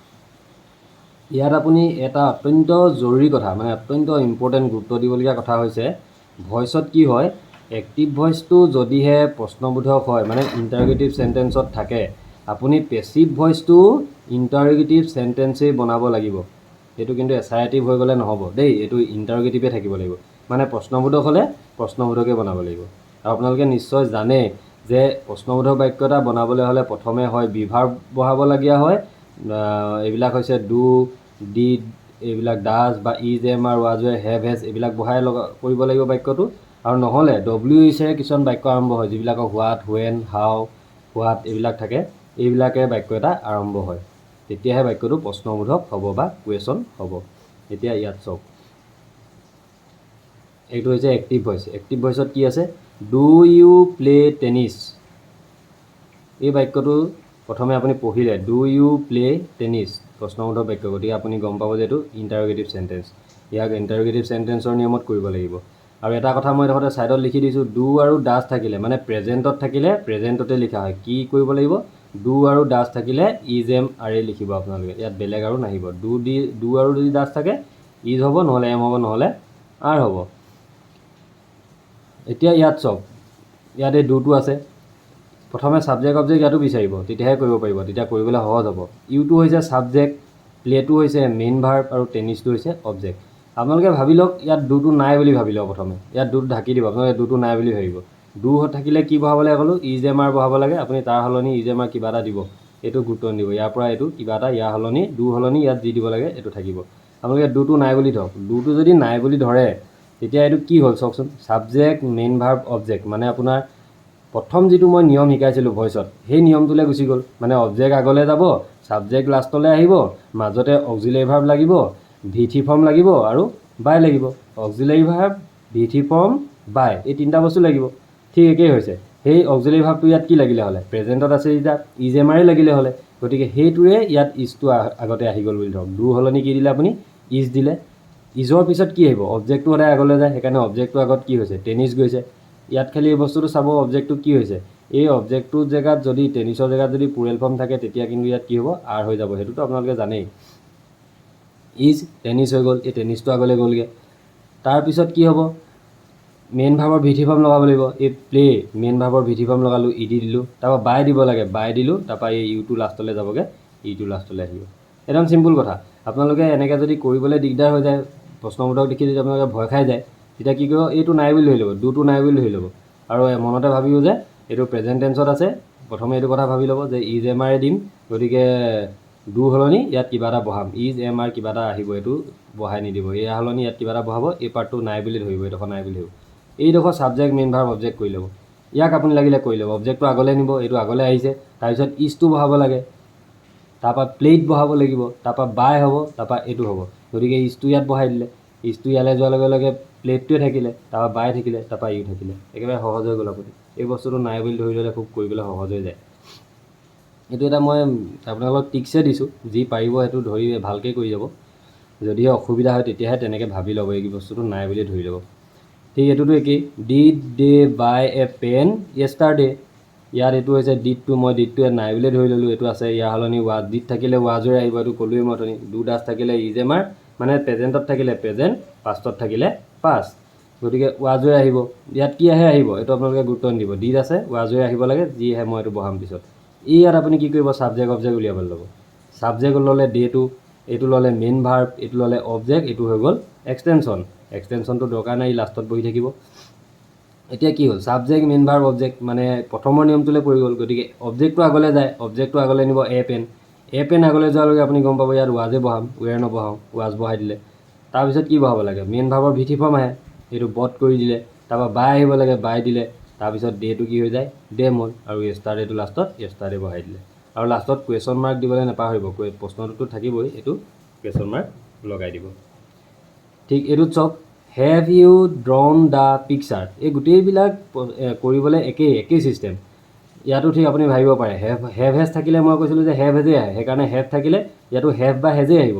ইয়াত আপুনি এটা অত্যন্ত জৰুৰী কথা, মানে অত্যন্ত ইম্পৰ্টেণ্ট গুৰুত্ব দিবলগীয়া কথা হৈছে, ভইচত কি হয়, এক্টিভ ভইচটো যদিহে প্ৰশ্নবোধক হয়, মানে ইণ্টাৰোগেটিভ চেণ্টেন্সত থাকে, আপুনি পেছিভ ভইচটো ইণ্টাৰোগেটিভ চেণ্টেন্সেই বনাব লাগিব। এইটো কিন্তু এছাৰেটিভ হৈ গ'লে নহ'ব দেই, এইটো ইণ্টাৰোগেটিভে থাকিব লাগিব। মানে প্ৰশ্নবোধক হ'লে প্ৰশ্নবোধকে বনাব লাগিব। আৰু আপোনালোকে নিশ্চয় জানে যে প্ৰশ্নবোধক বাক্য এটা বনাবলৈ হ'লে প্ৰথমে হয় বিভাৰ্ব বহাবলগীয়া হয়। এইবিলাক হৈছে ডু, ডিড, এইবিলাক ডাজ বা ইজ, এম আৰু ৱাজ, ৱেৰ, হেভ, হেজ, এইবিলাক বহাই কৰিব লাগিব বাক্যটো। আৰু নহ'লে ডব্লিউ ইছেৰে কিছুমান বাক্য আৰম্ভ হয়, যিবিলাকৰ হোৱাট, হুৱেন, হাউ, হোৱাট এইবিলাক থাকে, এইবিলাকে বাক্য এটা আৰম্ভ হয়। তেতিয়াহে বাক্যটো প্ৰশ্নবোধক হ'ব বা কুৱেশ্যন হ'ব। এতিয়া ইয়াত চাওক, এইটো হৈছে এক্টিভ ভইচ। এক্টিভ ভইচত কি আছে, ডু ইউ প্লে টেনিছ। এই বাক্যটো প্ৰথমে আপুনি পঢ়িলে, ডু ইউ প্লে টেনিছ, প্ৰশ্নবোধক বাক্য, গতিকে আপুনি গম পাব যে এইটো ইণ্টাৰোগেটিভ চেণ্টেন্স। ইয়াক ইণ্টাৰোগেটিভ চেণ্টেন্সৰ নিয়মত কৰিব লাগিব। আৰু এটা কথা মই দেখোঁতে ছাইডত লিখি দিছোঁ, ডু আৰু ডাজ থাকিলে, মানে প্ৰেজেণ্টত থাকিলে প্ৰেজেণ্টতে লিখা হয়। কি কৰিব লাগিব, ডু আৰু ডাজ থাকিলে ইজ, এম, আৰে লিখিব আপোনালোকে, ইয়াত বেলেগ আৰু নাহিব। ডু আৰু যদি ডাজ থাকে ইজ হ'ব, নহ'লে এম হ'ব, নহ'লে আৰ হ'ব। এতিয়া ইয়াত চাওক, ইয়াত এই ডুটো আছে, প্ৰথমে ছাবজেক্ট অবজেক্ট ইয়াতো বিচাৰিব, তেতিয়াহে কৰিব পাৰিব, তেতিয়া কৰিবলৈ সহজ হ'ব। ইউটো হৈছে ছাবজেক্ট, প্লেটো হৈছে মেইন ভাৰ্ব আৰু টেনিছটো হৈছে অবজেক্ট। আপোনালোকে ভাবি লওক ইয়াত ডুটো নাই বুলি ভাবি লওক। প্ৰথমে ইয়াত ডুটো ঢাকি দিব, আপোনালোকে ডুটো নাই বুলি ভাবিব। ডু থাকিলে কি বহাব লাগে ক'লোঁ, ইজ এম আৰ বহাব লাগে। আপুনি তাৰ সলনি ইজ এম আৰ কিবা এটা দিব, এইটো গুৰুত্ব নিদিব। ইয়াৰ পৰা এইটো কিবা এটা, ইয়াৰ সলনি ডু সলনি ইয়াত যি দিব লাগে এইটো থাকিব। আপোনালোকে ডুটো নাই বুলি ধৰক, ডুটো যদি নাই বুলি ধৰে তেতিয়া এইটো কি হ'ল চাওকচোন, ছাবজেক্ট মেইন ভাৰ্ব অবজেক্ট, মানে আপোনাৰ প্ৰথম যিটো মই নিয়ম শিকাইছিলোঁ ভইচত, সেই নিয়মটোলৈ গুচি গ'ল। মানে অবজেক্ট আগলৈ যাব, ছাবজেক্ট লাষ্টলৈ আহিব, মাজতে অক্সিলাৰী ভাৰ্ব লাগিব, ভিথি ফৰ্ম লাগিব আৰু বাই লাগিব। অক্সিলাৰী ভাৰ্ব, ভিথি ফৰ্ম, বাই, এই তিনিটা বস্তু লাগিব। ঠিক একেই হৈছে। সেই অক্সিলাৰী ভাৰ্বটো ইয়াত কি লাগিলে হ'লে, প্ৰেজেণ্টত আছে যেতিয়া ইজ এম আৰেই লাগিলে হ'লে, গতিকে সেইটোৱে ইয়াত ইজটো আগতে আহি গ'ল বুলি ধৰক। ডু সলনি কি দিলে আপুনি, ইজ দিলে। ইজৰ পিছত কি আহিব, অবজেক্টটো সদায় আগলৈ যায়, সেইকাৰণে অবজেক্টটো আগত কি হৈছে, টেনিছ গৈছে। ইয়াত খালি এই বস্তুটো চাব, অবজেক্টটো কি হৈছে, এই অবজেক্টটোৰ জেগাত যদি টেনিছৰ জেগাত যদি প্লুৰেল ফৰ্ম থাকে তেতিয়া কিন্তু ইয়াত কি হ'ব, আৰ হৈ যাব। সেইটোতো আপোনালোকে জানেই। ইজ টেনিছ হৈ গ'ল, এই টেনিছটো আগলৈ গ'লগৈ। তাৰপিছত কি হ'ব, মেইন ভাৰ্বৰ ভিথি ফৰ্ম লগাব লাগিব। এই প্লে মেইন ভাৰ্বৰ ভিথি ফৰ্ম লগালোঁ, ই দিলোঁ, তাৰপৰা বাই দিব লাগে, বাই দিলোঁ, তাৰপৰা এই ইউটো লাষ্টলৈ যাবগৈ, ইটো লাষ্টলৈ আহিব। একদম চিম্পুল কথা। আপোনালোকে এনেকৈ যদি কৰিবলৈ দিগদাৰ হৈ যায়, প্ৰশ্নবোধক দেখি যদি আপোনালোকে ভয় খাই যায়, তেতিয়া কি কৰিব, এইটো নাই বুলি ধৰি ল'ব, ডুটো নাই বুলি ধৰি ল'ব, আৰু মনতে ভাবিব যে এইটো প্ৰেজেণ্ট টেন্সত আছে। প্ৰথমে এইটো কথা ভাবি ল'ব যে ইজ এম আৰে দিম, গতিকে ডু সলনি ইয়াত কিবা এটা বহাম, ইজ এম আৰ কিবা এটা আহিব, এইটো বহাই নিদিব। এয়া সলনি ইয়াত কিবা এটা বহাব, এই পাৰ্টটো নাই বুলি ধৰিব, এইডোখৰ নাই বুলি ধৰিব। এইডোখৰ ছাবজেক্ট মেইন ভাৰ্ব অবজেক্ট কৰি ল'ব। ইয়াক আপুনি লাগিলে কৰি ল'ব, অবজেক্টটো আগলৈ নিব, এইটো আগলৈ আহিছে, তাৰপিছত ইজটো বহাব লাগে, তাৰপৰা প্লেট বহাব লাগিব, তাৰপৰা বাই হ'ব, তাৰপৰা এইটো হ'ব। গতিকে ইজটো ইয়াত বহাই দিলে, ইজটো ইয়ালৈ যোৱাৰ লগে লগে প্লেটটোৱে থাকিলে, তাৰপৰা বাই থাকিলে, তাৰপৰা ইউ থাকিলে। একেবাৰে সহজ হৈ গ'ল। আপুনি এই বস্তুটো নাই বুলি ধৰি ল'লে খুব কৰিবলৈ সহজ হৈ যায়। এইটো এটা মই আপোনালোকক টিক্সে দিছোঁ, যি পাৰিব সেইটো ধৰি ভালকৈ কৰি যাব। যদিহে অসুবিধা হয় তেতিয়াহে তেনেকৈ ভাবি ল'ব, এই বস্তুটো নাই বুলি ধৰি ল'ব। ঠিক এইটোতো একেই, did they buy a pen yesterday. ইয়াত এইটো হৈছে ডিডটো, মই ডিডটো ইয়াত নাই বুলি ধৰি ল'লোঁ, এইটো আছে। ইয়াৰ সলনি ৱাজ, ডিড থাকিলে ৱাজৰে আহিব, এইটো ক'লোৱেই মই অথনি। ডু ডাজ থাকিলে ইজ এম আৰ, মানে প্ৰেজেণ্টত থাকিলে প্ৰেজেণ্ট, পাষ্টত থাকিলে পাষ্ট, গতিকে ৱাজৰে আহিব। ইয়াত কি আহে আহিব, এইটো আপোনালোকে গুৰুত্ব নিদিব। ডিড আছে, ৱাজৰে আহিব লাগে, যি আহে মই এইটো বহাম পিছত। ইয়াত আপুনি কি কৰিব, ছাবজেক্ট অবজেক্ট উলিয়াবলৈ ল'ব। ছাবজেক্ট ল'লে ডেটো, এইটো ল'লে মেইন ভাৰ্ব, এইটো ল'লে অবজেক্ট, এইটো হৈ গ'ল এক্সটেনশ্যন। এক্সটেনশ্যনটো দৰকাৰ নাই, লাষ্টত বহি থাকিব। এতিয়া কি হ'ল, ছাবজেক্ট মেইন ভাৰ্ব অবজেক্ট, মানে প্ৰথমৰ নিয়মটোলৈ পৰি গ'ল। গতিকে অবজেক্টটো আগলৈ যায়, অবজেক্টটো আগলৈ নিব এ পেন। এ পেন আগলৈ যোৱালৈকে আপুনি গম পাব ইয়াত ৱাজে বহাম, ৱেৰ নবহাওঁ, ৱাজ বহাই দিলে। তাৰপিছত কি বহাব লাগে, মেইন ভাৰ্বৰ ভিথি ফৰ্ম আহে, এইটো বট কৰি দিলে, তাৰপৰা বাই আহিব লাগে, বাই দিলে, তাৰপিছত ডেটো কি হৈ যায়, ডে মল, আৰু য়েষ্টাৰডেটো লাষ্টত য়েষ্টাৰডে বহাই দিলে। আৰু লাষ্টত কুৱেশ্যন মাৰ্ক দিবলৈ নাপাহৰিব, প্ৰশ্নটোতো থাকিবই, এইটো কুৱেশ্যন মাৰ্ক লগাই দিব। ঠিক এইটোত চাওক, have you drawn the picture, এই গোটেইবিলাক কৰিবলৈ একেই ছিষ্টেম। ইয়াতো ঠিক আপুনি ভাবিব পাৰে, হেভ হেজ থাকিলে মই কৈছিলোঁ যে হেভ হেজেই আহে, সেইকাৰণে হেভ থাকিলে ইয়াতো হেভ বা হেজেই আহিব।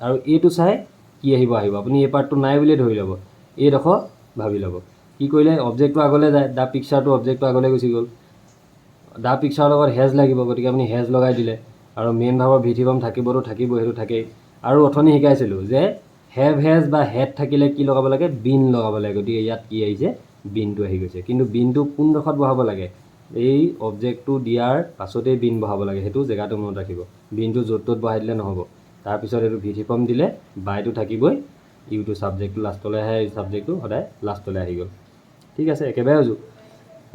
আৰু এইটো চাই কি আহিব আপুনি এই পাৰ্টটো নাই বুলিয়ে ধৰি ল'ব, এইডোখৰ ভাবি ল'ব। কি কৰিলে, অবজেক্টটো আগলৈ যায়, দ্য পিকচাৰটো অবজেক্টটো আগলৈ গুচি গ'ল, দ্য পিকচাৰৰ লগত হেজ লাগিব, গতিকে আপুনি হেজ লগাই দিলে। আৰু মেইন ভাৰ্বৰ ভিথি ফৰ্ম থাকিবতো থাকিবই, সেইটো থাকেই। আৰু অথনি শিকাইছিলোঁ যে হেভ হেজ বা হেড থাকিলে কি লগাব লাগে, বিন লগাব লাগে, গতিকে ইয়াত কি আহিছে, বিনটো আহি গৈছে। কিন্তু বিনটো কোনডোখৰত বহাব লাগে, এই অবজেক্টটো দিয়াৰ পাছতেই বিন বহাব লাগে, সেইটো জেগাটো মনত ৰাখিব। বিনটো য'ত ত'ত বহাই দিলে নহ'ব। তাৰপিছত এইটো ভিথি ফৰ্ম দিলে, বাইটো থাকিবই, ইউটো ছাবজেক্টটো লাষ্টলৈ আহে, এই ছাবজেক্টটো সদায় লাষ্টলৈ আহি গ'ল। ঠিক আছে, একেবাৰে উজু।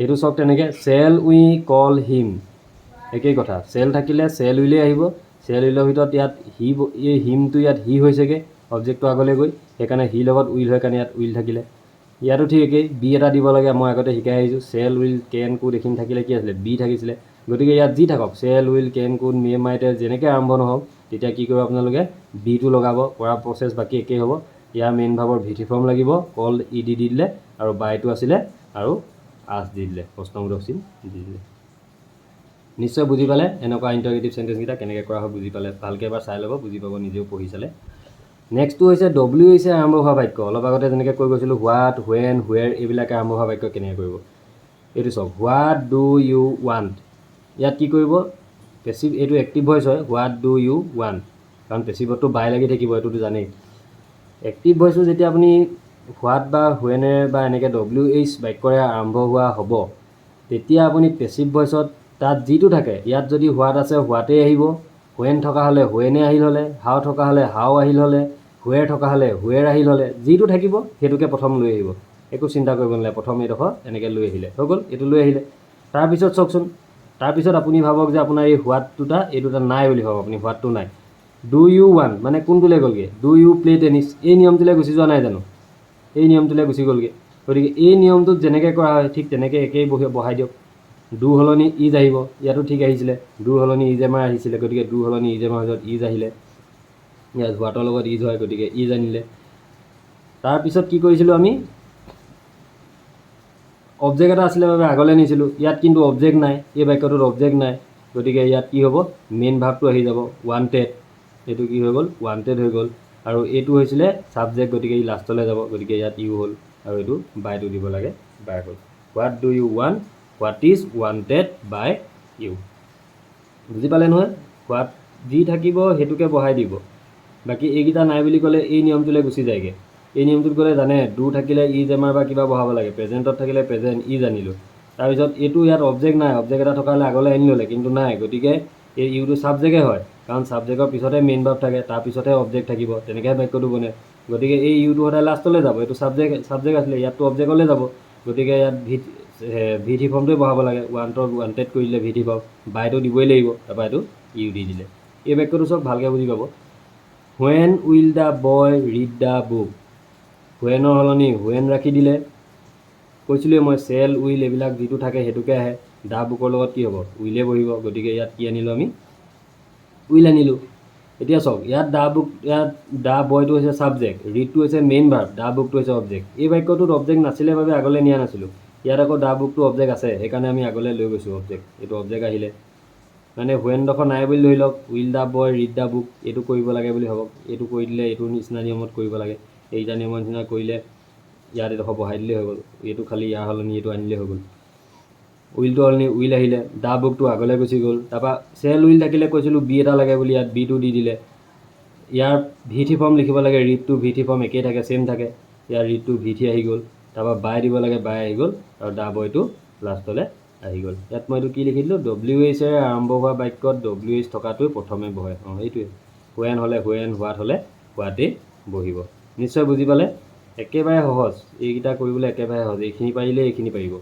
এইটো চাওক তেনেকৈ, চেল উই কল হিম, একেই কথা। চেল থাকিলে চেল উইলেই আহিব, চেল উইলৰ ভিতৰত ইয়াত হি, এই হিমটো ইয়াত হি হৈছেগৈ, অবজেক্টটো আগলৈ গৈ, সেইকাৰণে হি লগত উইল হয়, কাৰণে ইয়াত উইল থাকিলে। ইয়াতো ঠিক একেই, বি এটা দিব লাগে, মই আগতে শিকাই আহিছোঁ। চেল উইল কেন কুড এইখিনি থাকিলে কি আছিলে, বি থাকিছিলে। গতিকে ইয়াত যি থাকক, shall will can could may might যেনেকৈ আৰম্ভ নহওক, তেতিয়া কি কৰিব আপোনালোকে, বিটো লগাব, কৰা প্ৰচেছ বাকী একেই হ'ব। ইয়াৰ মেইন ভাৰ্বৰ ভিথি ফৰ্ম লাগিব, কল ই দি দিলে, আৰু বাইটো আছিলে, আৰু আছ দি দিলে, প্ৰশ্নবোধক চিন দি দিলে। নিশ্চয় বুজি পালে, এনেকুৱা ইণ্টাৰগেটিভ চেণ্টেঞ্চকেইটা কেনেকৈ কৰা হয় বুজি পালে। ভালকৈ এবাৰ চাই ল'ব, বুজি পাব, নিজেও পঢ়ি চালে। নেক্সটটো হৈছে ডব্লিউ এইচে আৰম্ভ হোৱা বাক্য। অলপ আগতে যেনেকৈ কৈ গৈছিলোঁ, হোৱাট, হুৱেন, হুৱেৰ, এইবিলাকে আৰম্ভ হোৱা বাক্য কেনেকৈ কৰিব। এইটো চাওক, হোৱাট ডু ইউ ৱান্ট, ইয়াত কি কৰিব, পেচিভ, এইটো এক্টিভ ভইচ হয়, হোৱাট ডু ইউ ৱান্ট, কাৰণ পেচিভতটো বাই লাগি থাকিব, এইটোতো জানেই। এক্টিভ ভইচটো যেতিয়া আপুনি হোৱাট বা হুৱেনে বা এনেকৈ ডব্লিউ এইচ বাক্যৰে আৰম্ভ হোৱা হ'ব, তেতিয়া আপুনি পেচিভ ভইচত তাত যিটো থাকে ইয়াত যদি হোৱাত আছে হোৱাতেই আহিব, হুৱেন থকা হ'লে হুৱেনে আহিল হ'লে, হাও থকা হ'লে হাও আহিল হ'লে, হুৱেৰ থকা হ'লে হুৱেৰ আহিল হ'লে, যিটো থাকিব সেইটোকে প্ৰথম লৈ আহিব। একো চিন্তা কৰিব নালাগে, প্ৰথম এইডোখৰ এনেকৈ লৈ আহিলে হৈ গ'ল, এইটো লৈ আহিলে। তাৰপিছত চাওকচোন, তাৰপিছত আপুনি ভাবক যে আপোনাৰ এই হোৱাট দুটা এই দুটা নাই বুলি ভাবক, আপুনি হোৱাটটো নাই। ডু ইউ ৱান মানে কোনটোলৈ গ'লগৈ, ডু ইউ প্লে টেনিছ, এই নিয়মটোলৈ গুচি যোৱা নাই জানো, এই নিয়মটোলৈ গুচি গ'লগৈ। গতিকে এই নিয়মটোত যেনেকৈ কৰা হয় ঠিক তেনেকৈ একেই বহাই দিয়ক। ডু সলনি ইজ আহিব, ইয়াতো ঠিক আহিছিলে, ডু সলনি ইজ এমাৰ আহিছিলে, গতিকে ডু সলনি ইজ এমাৰ পিছত ইজ আহিলে, ইয়াত হোৱাটৰ লগত ইজ হয় গতিকে ইজ আনিলে। তাৰপিছত কি কৰিছিলোঁ আমি, অবজেক্ট এটা আছিলে বাবে আগলৈ নিছিলোঁ, ইয়াত কিন্তু অবজেক্ট নাই, এই বাক্যটোত অবজেক্ট নাই, গতিকে ইয়াত কি হ'ব, মেইন ভাৰ্বটো আহি যাব, ৱান্টেড, এইটো কি হৈ গ'ল, ৱান্টেড হৈ গ'ল। আৰু এইটো হৈছিলে ছাবজেক্ট, গতিকে ই লাষ্টলৈ যাব, গতিকে ইয়াত ইউ হ'ল, আৰু এইটো বাইটো দিব লাগে, বাই হ'ল। What do you want, what is wanted by you. বুজি পালে নহয়, হোৱাট যি থাকিব সেইটোকে বহাই দিব, বাকী এইকেইটা নাই বুলি ক'লে এই নিয়মটোলৈ গুচি যায়গৈ। এই নিয়মটোত গ'লে জানে ডু থাকিলে ইজ এমাৰ বা কিবা বহাব লাগে, প্ৰেজেণ্টত থাকিলে প্ৰেজেণ্ট ইজ আনিলোঁ। তাৰপিছত এইটো ইয়াত অবজেক্ট নাই, অবজেক্ট এটা থকা হ'লে আগলৈ আনি ল'লে, কিন্তু নাই, গতিকে এই ইউটো ছাবজেক্টে হয়, কাৰণ ছাবজেক্টৰ পিছতহে মেইন ভাৰ্ব থাকে, তাৰ পিছতহে অবজেক্ট থাকিব, তেনেকৈহে বাক্যটো বনে। গতিকে এই ইউটো সদায় লাষ্টলৈ যাব, এইটো ছাবজেক্ট আছিলে, ইয়াততো অবজেক্টলৈ যাব, গতিকে ইয়াত ভি থ্ৰী ফৰ্মটোৱে বহাব লাগে, ৱান্টেড কৰি দিলে ভি থ্ৰী ফৰ্ম, বাইটো দিবই লাগিব, তাৰপৰা এইটো ইউ দি দিলে। এই বাক্যটো চব ভালকৈ বুজি পাব। When will the boy read the book, হুৱেনৰ সলনি হুৱেন ৰাখি দিলে, কৈছিলোঁৱে মই চেল উইল এইবিলাক যিটো থাকে সেইটোকে আহে, দ্য বুকৰ লগত কি হ'ব, উইলে বহিব, গতিকে ইয়াত কি আনিলোঁ আমি, উইল আনিলোঁ। এতিয়া চাওক, ইয়াত দ্য বয়টো হৈছে ছাবজেক্ট, ৰিডটো হৈছে মেইন ভাৰ্ব, দ্য বুকটো হৈছে অবজেক্ট। এই বাক্যটোত অবজেক্ট নাছিলে বাবে আগলৈ নিয়া নাছিলোঁ, ইয়াত আকৌ দ্য বুকটো অবজেক্ট আছে, সেইকাৰণে আমি আগলৈ লৈ গৈছোঁ অবজেক্ট, এইটো অবজেক্ট আহিলে। মানে হুৱেনডোখৰ নাই বুলি ধৰি লওক, will the boy read the book এইটো কৰিব লাগে বুলি ভাবক, এইটো কৰি দিলে এইটো নিচিনা নিয়মত কৰিব লাগে, এইটা নিয়মৰ নিচিনা কৰিলে ইয়াত এডোখৰ বহাই দিলেই হৈ গ'ল, এইটো খালি ইয়াৰ সলনি এইটো আনিলেই হৈ গ'ল। উইলটো সলনি উইল আহিলে, দ্য বুকটো আগলৈ গুচি গ'ল, তাৰপৰা চেল উইল থাকিলে কৈছিলোঁ বি এটা লাগে বুলি, ইয়াত বিটো দি দিলে। ইয়াৰ ভি থ্ৰী ফৰ্ম লিখিব লাগে, ৰিডটো ভি থ্ৰী ফৰ্ম একেই থাকে, ছেইম থাকে, ইয়াৰ ৰিডটো ভি থ্ৰী আহি গ'ল, তাৰপৰা বাই দিব লাগে, বাই আহি গ'ল, আৰু দ্য বয়টো লাষ্টলৈ আহি গ'ল। ইয়াত মই এইটো কি লিখি দিলোঁ, WHৰে আৰম্ভ হোৱা বাক্যত WH থকাটোৱে প্ৰথমে বহে, এইটোৱে হুৱেন হ'লে হুৱেন, হোৱাট হ'লে হোৱাটেই বহিব। নিশ্চয় বুজি পালে, একেবাৰে সহজ, এইকেইটা কৰিবলৈ একেবাৰে সহজ, এইখিনি পাৰিলে এইখিনি পাৰিব।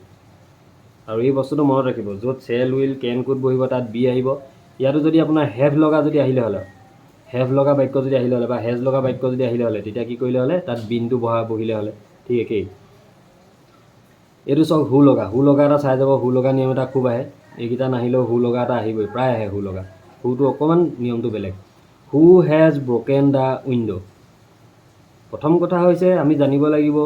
আৰু এই বস্তুটো মনত ৰাখিব, য'ত চেল উইল কেন কুড বহিব তাত বি আহিব। ইয়াতো যদি আপোনাৰ হেভ লগা যদি আহিলে হ'লে, হেভ লগা বাক্য যদি আহিলে হ'লে বা হেজ লগা বাক্য যদি আহিলে হ'লে, তেতিয়া কি কৰিলে হ'লে, তাত বিনটো বহিলে হ'লে, ঠিক একেই। এইটো চাওক হু লগা এটা চাই যাব, হু লগা নিয়ম এটা খুব আহে, এইকেইটা নাহিলেও হু লগা এটা আহিবই, প্ৰায় আহে হু লগা, হুটো অকণমান নিয়মটো বেলেগ। Who has broken the window'. প্ৰথম কথা হৈছে আমি জানিব লাগিব,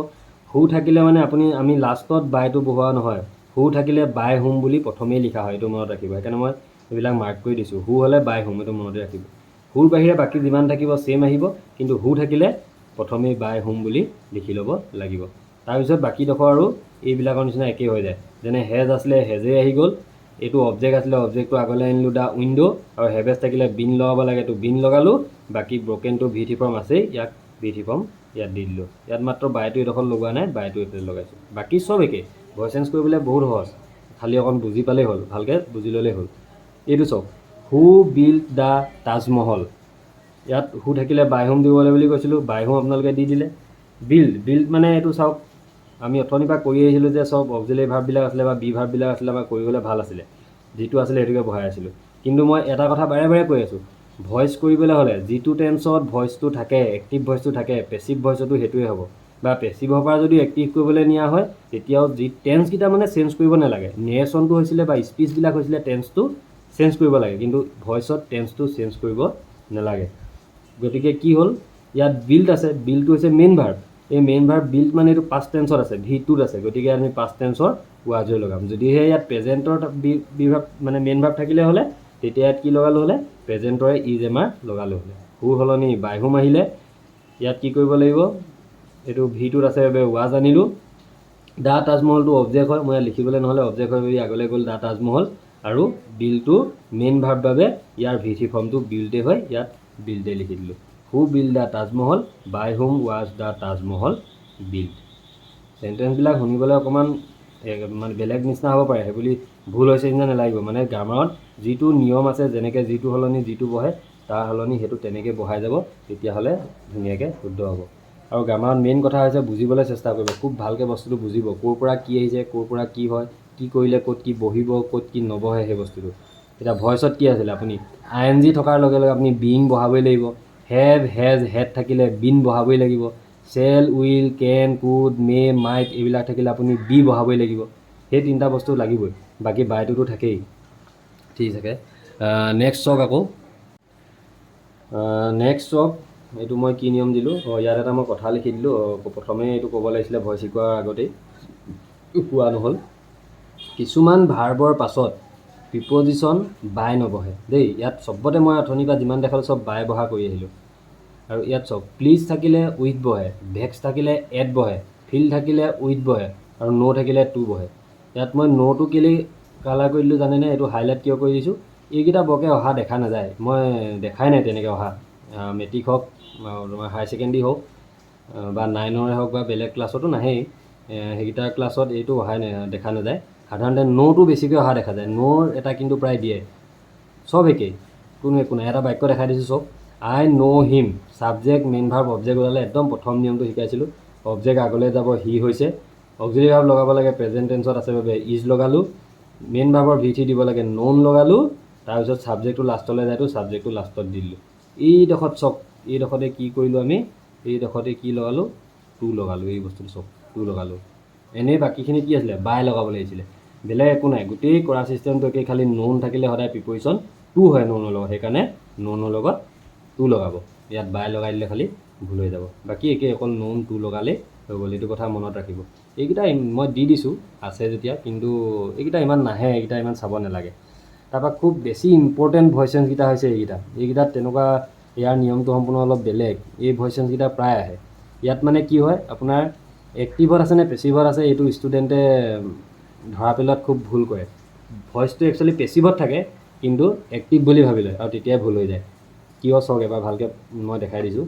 হু থাকিলে মানে আমি লাষ্টত বাইটো বহোৱা নহয়, হু থাকিলে বাই হোম বুলি প্ৰথমেই লিখা হয়, এইটো মনত ৰাখিব, সেইকাৰণে মই এইবিলাক মাৰ্ক কৰি দিছোঁ, হু হ'লে বাই হোম, এইটো মনতে ৰাখিব। হুৰ বাহিৰে বাকী যিমান থাকিব ছেইম আহিব, কিন্তু হু থাকিলে প্ৰথমেই বাই হোম বুলি লিখি ল'ব লাগিব। তাৰপিছত বাকীডোখৰ আৰু এইবিলাকৰ নিচিনা একেই হৈ যায়, যেনে হেজ আছিলে হেজেই আহি গ'ল, এইটো অবজেক্ট আছিলে অবজেক্টটো আগলৈ আনিলোঁ দ্য উইণ্ড', আৰু হেভেজ থাকিলে বিন লগাব লাগে, এইটো বিন লগালোঁ, বাকী ব্ৰকেনটো ভি থ্ৰী ফৰ্ম আছেই, ইয়াক ভি থ্ৰী ফৰ্ম ইয়াত দি দিলোঁ। ইয়াত মাত্ৰ বাইটো এইডোখৰ লগোৱা নাই, বাইটো এইফালে লগাইছোঁ, বাকী চব একেই। ভইচ চেঞ্জ কৰিবলৈ বহুত সহজ, খালি অকণ বুজি পালেই হ'ল, ভালকৈ বুজি ল'লেই হ'ল। এইটো চাওক, হু বিল্ড দ্য তাজমহল, ইয়াত হু থাকিলে বাই হোম দিবলৈ বুলি কৈছিলোঁ, বাই হোম আপোনালোকে দি দিলে। বিল্ড মানে এইটো চাওক, আমি অথনিৰ পৰা কৰি আহিছিলোঁ যে চব অক্সিলাৰী ভাৰ্ববিলাক আছিলে বা বি ভাৰ্ববিলাক আছিলে, আমাৰ কৰিবলৈ ভাল আছিলে, যিটো আছিলে সেইটোকে বহাই আছিলোঁ। কিন্তু মই এটা কথা বাৰে বাৰে কৈ আছোঁ, ভইচ কৰিবলৈ হ'লে যিটো টেন্সত ভইচটো থাকে, এক্টিভ ভইচটো থাকে, পেচিভ ভইচতো সেইটোৱে হ'ব, বা পেচিভৰ পৰা যদি এক্টিভ কৰিবলৈ নিয়া হয় তেতিয়াও যি টেন্সকেইটা মানে চেঞ্জ কৰিব নালাগে। নেৰেশ্যনটো হৈছিলে বা স্পীচবিলাক হৈছিলে টেন্সটো চেঞ্জ কৰিব লাগে, কিন্তু ভইচত টেন্সটো চেঞ্জ কৰিব নালাগে। গতিকে কি হ'ল, ইয়াত বিল্ড আছে, বিল্ডটো হৈছে মেইন ভাৰ্ব, এই মেইন ভাৰ্ব বিল্ড মানে এইটো পাষ্ট টেন্সত আছে, ভিটোত আছে, গতিকে আমি পাষ্ট টেন্সৰ ৱাজ হৈ লগাম। যদিহে ইয়াত প্ৰেজেণ্টৰ বিভাগ মানে মেইন ভাৰ্ব থাকিলে হ'লে, তেতিয়া ইয়াত কি লগালোঁ হ'লে, প্ৰেজেণ্টৰে ইজ এমাৰ লগালোঁ হ'লে। হু সলনি বাই হোম আহিলে, ইয়াত কি কৰিব লাগিব, এইটো ভিটোত আছে বাবে ৱাজ আনিলোঁ। দ্য তাজমহলটো অবজেক্ট হয়, মই ইয়াত লিখিবলৈ নহ'লে অবজেক্ট হয় বুলি আগলৈ গ'ল দ্য তাজমহল, আৰু বিল্ডটো মেইন ভাৰ্ব বাবে ইয়াৰ ভি থ্ৰী ফৰ্মটো বিল্ডে হয়, ইয়াত বিল্ডে লিখি দিলোঁ। Who build the Taj Mahal, by whom was the Taj Mahal build. চেণ্টেঞ্চবিলাক শুনিবলৈ অকণমান মানে বেলেগ নিচিনা হ'ব পাৰে, সেইবুলি ভুল হৈছে নিচিনা নালাগিব। মানে গ্ৰামাৰত যিটো নিয়ম আছে, যেনেকৈ যিটো সলনি যিটো বহে তাৰ সলনি সেইটো তেনেকৈ বহাই যাব, তেতিয়াহ'লে ধুনীয়াকৈ শুদ্ধ হ'ব। আৰু গ্ৰামাৰত মেইন কথা হৈছে বুজিবলৈ চেষ্টা কৰিব, খুব ভালকৈ বস্তুটো বুজিব, ক'ৰ পৰা কি আহিছে, ক'ৰ পৰা কি হয়, কি কৰিলে ক'ত কি বহিব, ক'ত কি নবহে সেই বস্তুটো। এতিয়া ভইচত কি আছিলে, আপুনি ING থকাৰ লগে লগে আপুনি বিং বহাবই লাগিব, হেভ হেজ হেড থাকিলে বিন বহাবই লাগিব, shall will can could may might এইবিলাক থাকিলে আপুনি বি বহাবই লাগিব। সেই তিনিটা বস্তু লাগিবই, বাকী বাইটোতো থাকেই। ঠিক আছে, নেক্সট চাওক আকৌ। নেক্সট চাওক, এইটো মই কি নিয়ম দিলোঁ, ইয়াত এটা মই কথা লিখি দিলোঁ। প্ৰথমে এইটো ক'ব লাগিছিলে ভইচ শিকোৱাৰ আগতেই, কোৱা নহ'ল। কিছুমান ভাৰ্বৰ পাছত প্ৰিপজিশ্যন বাই নবহে দেই। ইয়াত চবতে মই অথনিৰ পৰা যিমান দেখালোঁ চব বাই বহা কৰি আহিলোঁ। আৰু ইয়াত চাওক, প্লিজ থাকিলে উইথ বহে, ভেক্স থাকিলে এড বহে, ফিল থাকিলে উইথ বহে, আৰু ন' থাকিলে টু বহে। ইয়াত মই ন'টো কেলৈ কালাৰ কৰি দিলোঁ জানেনে, এইটো হাইলাইট কিয় কৰি দিছোঁ, এইকেইটা বৰকৈ অহা দেখা নাযায়, মই দেখাই নাই তেনেকৈ অহা। মেট্ৰিক হওক, তোমাৰ হায়াৰ ছেকেণ্ডেৰী হওক, বা 9ৰে হওক, বা বেলেগ ক্লাছতো নাহেই, সেইকেইটা ক্লাছত এইটো অহাই দেখা নাযায়। সাধাৰণতে ন'টো বেছিকৈ অহা দেখা যায়, ন'ৰ এটা কিন্তু প্ৰায় দিয়ে, চব একেই, কোনো একো নাই। এটা বাক্য দেখাই দিছোঁ চব, আই ন' হিম, ছাবজেক্ট মেইন ভাৰ্ব অবজেক্ট ওলালে, একদম প্ৰথম নিয়মটো শিকাইছিলোঁ। অবজেক্ট আগলৈ যাব, হি হৈছে, অক্সিলাৰী ভাৰ্ব লগাব লাগে, প্ৰেজেণ্ট টেন্সত আছে বাবে ইজ লগালোঁ, মেইন ভাৰ্বৰ VT দিব লাগে, ন'ন লগালোঁ, তাৰপিছত ছাবজেক্টটো লাষ্টলৈ যায়তো ছাবজেক্টটো লাষ্টত দি দিলোঁ। এইডোখৰত চক, এইডোখৰতে কি কৰিলোঁ আমি, এইডোখৰতে কি লগালোঁ, টু লগালোঁ, এই বস্তুটো চক টু লগালোঁ। এনেই বাকীখিনি কি আছিলে, বাই লগাব লাগিছিলে, বেলেগ একো নাই, গোটেই কৰা ছিষ্টেমটো একেই, খালি ন'ন থাকিলে সদায় প্ৰিপজিশ্যন টু হয় ন'নৰ লগত, সেইকাৰণে ন'নৰ লগত টু লগাব। ইয়াত বাই লগাই দিলে খালি ভুল হৈ যাব, বাকী একেই, অকল ন'ন টু লগালেই হৈ গ'ল। এইটো কথা মনত ৰাখিব। এইকেইটা মই দি দিছোঁ আছে যেতিয়া, কিন্তু এইকেইটা ইমান নাহে, এইকেইটা ইমান চাব নালাগে। তাৰপৰা খুব বেছি ইম্পৰ্টেণ্ট ভইচ চেঞ্চকেইটা হৈছে এইকেইটাত তেনেকুৱা ইয়াৰ নিয়মটো সম্পূৰ্ণ অলপ বেলেগ। এই ভইচ চেঞ্চকেইটা প্ৰায় আহে। ইয়াত মানে কি হয়, আপোনাৰ এক্টিভত আছে নে পেচিভত আছে, এইটো ষ্টুডেণ্টে ধৰা পেলোৱাত খুব ভুল কৰে। ভইচটো একচুৱেলি পেচিভত থাকে, কিন্তু এক্টিভ বুলি ভাবি লয়, আৰু তেতিয়াই ভুল হৈ যায়। কিয় চাওক এবাৰ ভালকৈ মই দেখাই দিছোঁ।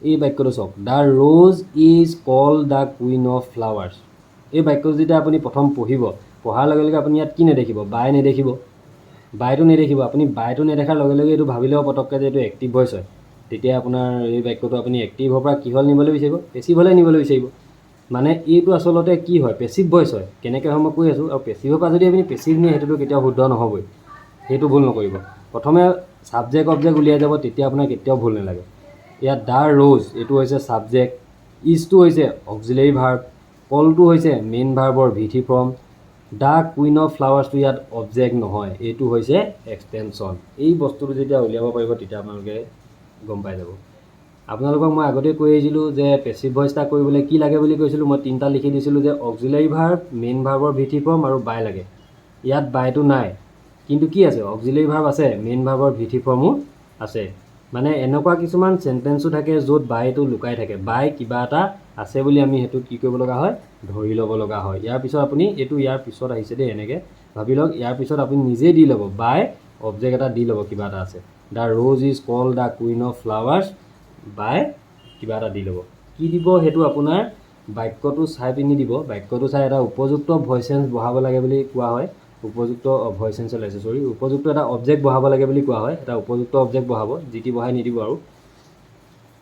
এই বাক্যটো চাওক, the rose is called the queen of flowers. এই বাক্যটো যেতিয়া আপুনি প্ৰথম পঢ়াৰ লগে লগে আপুনি ইয়াত কি নেদেখিব, বাই নেদেখিব, বাইটো নেদেখিব। আপুনি বাইটো নেদেখাৰ লগে লগে এইটো ভাবি ল'ব পটককৈ যে এইটো এক্টিভ ভইচ হয়। তেতিয়া আপোনাৰ এই বাক্যটো আপুনি এক্টিভৰ পৰা কিহল নিবলৈ বিচাৰিব, পেচিভলৈ নিবলৈ বিচাৰিব। মানে এইটো আচলতে কি হয়, পেচিভ ভইচ হয়। কেনেকৈ হয় মই কৈ আছোঁ। আৰু পেচিভৰ পৰা যদি আপুনি পেচিভ নিয়ে, সেইটোতো কেতিয়াও শুদ্ধ নহ'বই, সেইটো ভুল নকৰিব। প্ৰথমে ছাবজেক্ট অবজেক্ট উলিয়াই যাব, তেতিয়া আপোনাৰ কেতিয়াও ভুল নালাগে। ইয়াত দ্য ৰ'জ এইটো হৈছে ছাবজেক্ট, ইজটো হৈছে অক্সিলাৰী ভাৰ্ব, কলটো হৈছে মেইন ভাৰ্বৰ VT form, the queen of ফ্লাৱাৰ্ছটো ইয়াত অবজেক্ট নহয়, এইটো হৈছে এক্সটেনশ্যন। এই বস্তুটো যেতিয়া উলিয়াব পাৰিব, তেতিয়া আপোনালোকে গম পাই যাব। আপোনালোকক মই আগতে কৈ আহিছিলোঁ যে পেচিভ ভইচ এটা কৰিবলৈ কি লাগে বুলি কৈছিলোঁ, মই 3টা লিখি দিছিলোঁ যে অক্সিলাৰী ভাৰ্ব, মেইন ভাৰ্বৰ VT ফৰ্ম আৰু বাই লাগে। ইয়াত বাইটো নাই, কিন্তু কি আছে, অক্সিলাৰী ভাৰ্ব আছে, মেইন ভাৰ্বৰ VT ফৰ্মো আছে। মানে এনেকুৱা কিছুমান চেণ্টেন্সো থাকে য'ত বাইটো লুকাই থাকে, বাই কিবা এটা আছে বুলি আমি সেইটো কি কৰিব লগা হয়, ধৰি ল'ব লগা হয়। ইয়াৰ পিছত আপুনি এইটো ইয়াৰ পিছত আহিছে দেই, এনেকৈ ভাবি লওক। ইয়াৰ পিছত আপুনি নিজেই দি ল'ব, বাই অবজেক্ট এটা দি ল'ব, কিবা এটা আছে, the rose is called the queen of flowers, by কিবা এটা দি ল'ব। কি দিব সেইটো আপোনাৰ বাক্যটো চাই পিনি দিব। বাক্যটো চাই এটা উপযুক্ত ভইচ চেঞ্চ বহাব লাগে বুলি কোৱা হয়। উপযুক্ত ভইচ চেঞ্চ ওলাইছে, উপযুক্ত এটা অবজেক্ট বহাব লাগে বুলি কোৱা হয়। এটা উপযুক্ত অবজেক্ট বহাব, যি টি বহাই নিদিব। আৰু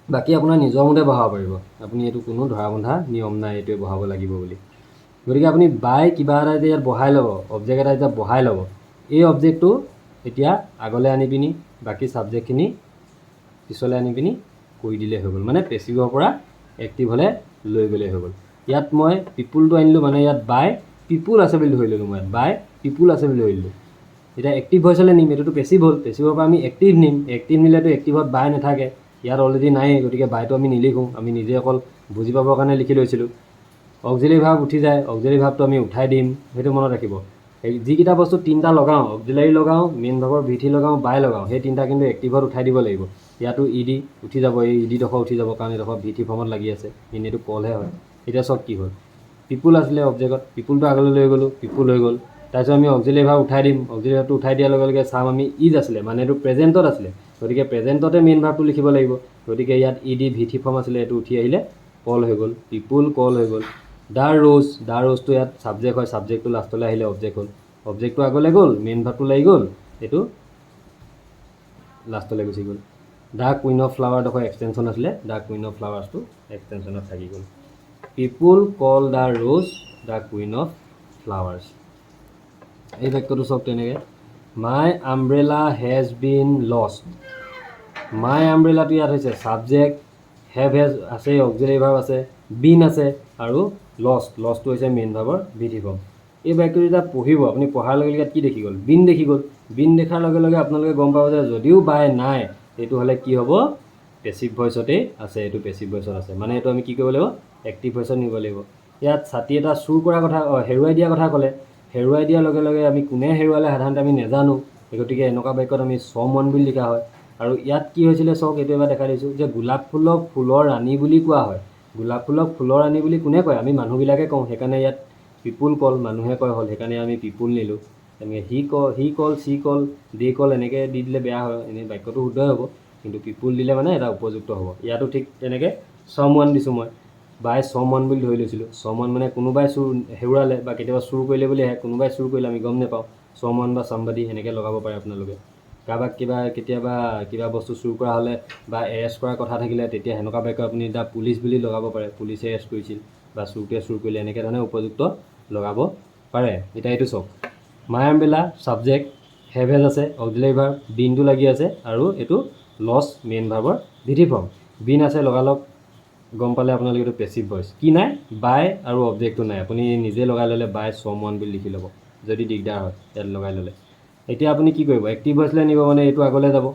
বাকী আপোনাৰ নিজৰ মতে বহাব পাৰিব, আপুনি এইটো কোনো ধৰা বন্ধা নিয়ম নাই এইটোৱে বহাব লাগিব বুলি। গতিকে আপুনি বাই কিবা এটা এতিয়া ইয়াত বহাই ল'ব, অবজেক্ট এটা এতিয়া বহাই ল'ব। এই অবজেক্টটো এতিয়া আগলৈ আনি পিনি বাকী ছাবজেক্টখিনি পিছলৈ আনি পিনি কৰি দিলেই হৈ গ'ল, মানে পেচিভৰ পৰা এক্টিভলৈ লৈ গ'লেই হৈ গ'ল। ইয়াত মই পিপুলটো আনিলোঁ, মানে ইয়াত বাই পিপুল আছে বুলি ধৰি ল'লোঁ, মই ইয়াত বাই পিপুল আছে বুলি ধৰি ল'লোঁ। এতিয়া এক্টিভ ভইচলৈ নিম, এইটোতো পেচিভ হ'ল, পেচিভৰ পৰা আমি এক্টিভ নিম, এক্টিভ নিলেতো এক্টিভত বাই নাথাকে, ইয়াত অলৰেডি নায়েই, গতিকে বাইটো আমি নিলিখোঁ, আমি নিজে অকল বুজি পাবৰ কাৰণে লিখি লৈছিলোঁ। অক্সিলাৰী ভাৰ্ব উঠি যায়, অক্সিলাৰী ভাৰ্বটো আমি উঠাই দিম, সেইটো মনত ৰাখিব। যিকেইটা বস্তু 3টা লগাওঁ, অক্সিলাৰী লগাওঁ, মেইন ভাৰ্বৰ VT লগাওঁ, বাই লগাওঁ, সেই 3টা কিন্তু এক্টিভত উঠাই দিব লাগিব। ইয়াতো ED উঠি যাব, এই ED-ডোখৰ উঠি যাব, কাৰণ এইডোখৰ VT ফৰ্মত লাগি আছে, এনেইটো কলহে হয়। এতিয়া চব কি হ'ল, পিপুল আছিলে অবজেক্টত, পিপুলটো আগলৈ লৈ গ'লোঁ, পিপুল হৈ গ'ল। তাৰপিছত আমি অক্সিলাৰী ভাৰ্ব উঠাই দিম, অক্সিলাৰী ভাৰ্বটো উঠাই দিয়াৰ লগে লগে চাম আমি ইজ আছিলে, মানে এইটো প্ৰেজেণ্টত আছিলে, গতিকে প্ৰেজেণ্টতে মেইন ভাৰ্বটো লিখিব লাগিব। গতিকে ইয়াত ED VT ফৰ্ম আছিলে, এইটো উঠি আহিলে কল হৈ গ'ল, পিপুল কল হৈ গ'ল। দ্য ৰ'জটো ইয়াত ছাবজেক্ট হয়, ছাবজেক্টটো লাষ্টলৈ আহিলে অবজেক্ট হ'ল, অবজেক্টটো আগলৈ গ'ল, মেইন ভাৰ্বটো লাগি গ'ল, এইটো লাষ্টলৈ গুচি গ'ল। দ্য কুইন অফ ফ্লাৱাৰডোখৰ এক্সটেনশ্যন আছিলে, দ্য কুইন অফ ফ্লাৱাৰ্ছটো এক্সটেনশ্যনত থাকি গ'ল। People call the rose the queen of flowers. এই বাক্যটো চাওক তেনেকৈ, my umbrella has been lost. My আমব্ৰেলাটো ইয়াত হৈছে ছাবজেক্ট, হেজ আছে, অক্সিলাৰী ভাৰ্ব আছে, বিন আছে আৰু লষ্টটো হৈছে মেইন ভাৰ্বৰ ভিথি ফৰ্ম। এই বাক্যটো যেতিয়া পঢ়িব, আপুনি পঢ়াৰ লগে লগে কি দেখি গ'ল? বিন দেখি গ'ল। বিন দেখাৰ লগে লগে আপোনালোকে গম পাব যে যদিও বাই নাই, এইটো হ'লে কি হ'ব? পেচিভ ভইচতেই আছে, এইটো পেচিভ ভইচত আছে। মানে এইটো আমি কি কৰিব লাগিব? এক্টিভ ভইচত নিব লাগিব। ইয়াত ছাতি এটা চুৰ কৰাৰ কথা, হেৰুৱাই দিয়াৰ কথা ক'লে, হেৰুৱাই দিয়াৰ লগে লগে আমি কোনে হেৰুৱালে সাধাৰণতে আমি নাজানো, গতিকে এনেকুৱা বাক্যত আমি someone বুলি লিখা হয়। আৰু ইয়াত কি হৈছিলে চাওক, এইটো এবাৰ দেখাই দিছোঁ যে গোলাপ ফুলক ফুলৰ ৰাণী বুলি কোৱা হয়। গোলাপ ফুলক ফুলৰ ৰাণী বুলি কোনে কয়? আমি মানুহবিলাকে কওঁ, সেইকাৰণে ইয়াত পিপুল কল, মানুহে কয় হ'ল, সেইকাৰণে আমি পিপুল নিলোঁ। তেনেকৈ হি কল, চি কল, দে কল এনেকৈ দি দিলে বেয়া হয়, এনেই বাক্যটো শুদ্ধই হ'ব, কিন্তু পিপুল দিলে মানে এটা উপযুক্ত হ'ব। ইয়াতো ঠিক তেনেকৈ someone দিছোঁ মই, বাই someone বুলি ধৰি লৈছিলোঁ। someone মানে কোনোবাই হেৰুৱালে বা কেতিয়াবা চুৰ কৰিলে বুলি আহে, কোনোবাই চুৰ কৰিলে আমি গম নাপাওঁ, someone বা somebody সেনেকৈ লগাব পাৰে আপোনালোকে। কাৰোবাক কেতিয়াবা কিবা বস্তু চুৰ কৰা হ'লে বা এৰেষ্ট কৰাৰ কথা থাকিলে, তেতিয়া সেনেকুৱা বাক্য আপুনি দ্য পুলিচ বুলি লগাব পাৰে, পুলিচে এৰেষ্ট কৰিছিল বা চুৰটোৱে চুৰ কৰিলে, এনেকৈ ধৰণে উপযুক্ত লগাব পাৰে। এতিয়া এইটো চাওক, মাই আমব্ৰেলা ছাবজেক্ট, হেজ আছে, অক্সিলাৰী ভাৰ্ব, বিনটো লাগি আছে আৰু এইটো লষ্ট মেইন ভাৰ্বৰ ভিথি ফৰ্ম। বিন আছে লগালগ গম পালে আপোনালোকে এইটো পেচিভ ভইচ। কি নাই? বাই আৰু অবজেক্টটো নাই, আপুনি নিজে লগাই ল'লে বাই someone বুলি লিখি ল'ব যদি দিগদাৰ হয় ইয়াত লগাই ল'লে। এতিয়া আপুনি কি কৰিব? এক্টিভ ভইচলৈ নিব, মানে এইটো আগলৈ যাব,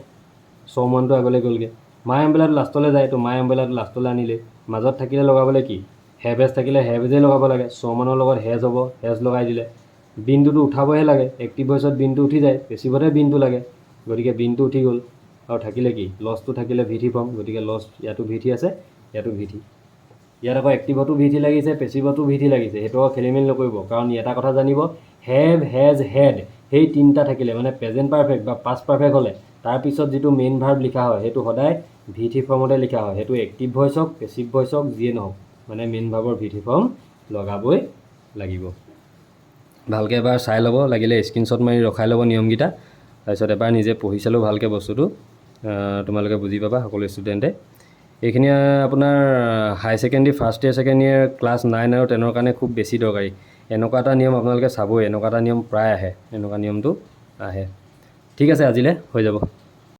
someoneটো আগলৈ গ'লগৈ। মাই আমব্ৰেলাটো লাষ্টলৈ যায়, তো মাই আমব্ৰেলাটো লাষ্টলৈ আনিলে, মাজত থাকিলে লগাবলৈ কি? হেজ থাকিলে হেজেই লগাব লাগে, someoneৰ লগত হেজ হ'ব, হেজ লগাই দিলে। বিনটোতো উঠাবহে লাগে, এক্টিভ ভইচত বিনটো উঠি যায়, পেচিভতহে বিনটো লাগে, গতিকে বিনটো উঠি গ'ল। আৰু থাকিলে কি? লষ্টটো থাকিলে ভিথি ফৰ্ম, গতিকে লষ্ট ইয়াতো ভিথি আছে, ইয়াতো ভিথি। ইয়াত আকৌ এক্টিভতো ভিথি লাগিছে, পেচিভতো ভিথি লাগিছে, সেইটো আকৌ খেলিমেলি নকৰিব, কাৰণ এটা কথা জানিব, হেভ, হেজ, হেড সেই তিনিটা থাকিলে মানে প্ৰেজেণ্ট পাৰফেক্ট বা পাষ্ট পাৰফেক্ট হ'লে তাৰপিছত যিটো মেইন ভাৰ্ব লিখা হয় সেইটো সদায় ভিথি ফৰ্মতে লিখা হয়। সেইটো এক্টিভ ভইচ হওক, পেচিভ ভইচ হওক, যিয়ে নহওক, মানে মেইন ভাৰ্বৰ ভিথি ফৰ্ম লগাবই লাগিব। ভালকৈ এবাৰ চাই ল'ব, লাগিলে স্ক্ৰীনশ্বট মাৰি ৰখাই ল'ব নিয়মকেইটা, তাৰপিছত এবাৰ নিজে পঢ়ি চালেও ভালকৈ বস্তুটো তোমালোকে বুজি পাবা সকলো ষ্টুডেণ্টে। এইখিনি আপোনাৰ high secondary first year second year class 9 আৰু 10ৰ কাৰণে খুব বেছি দৰকাৰী। এনেকুৱা এটা নিয়ম আপোনালোকে চাবই, এনেকুৱা এটা নিয়ম প্ৰায় আহে, এনেকুৱা নিয়মটো আহে। ঠিক আছে, আজিলৈ হৈ যাব।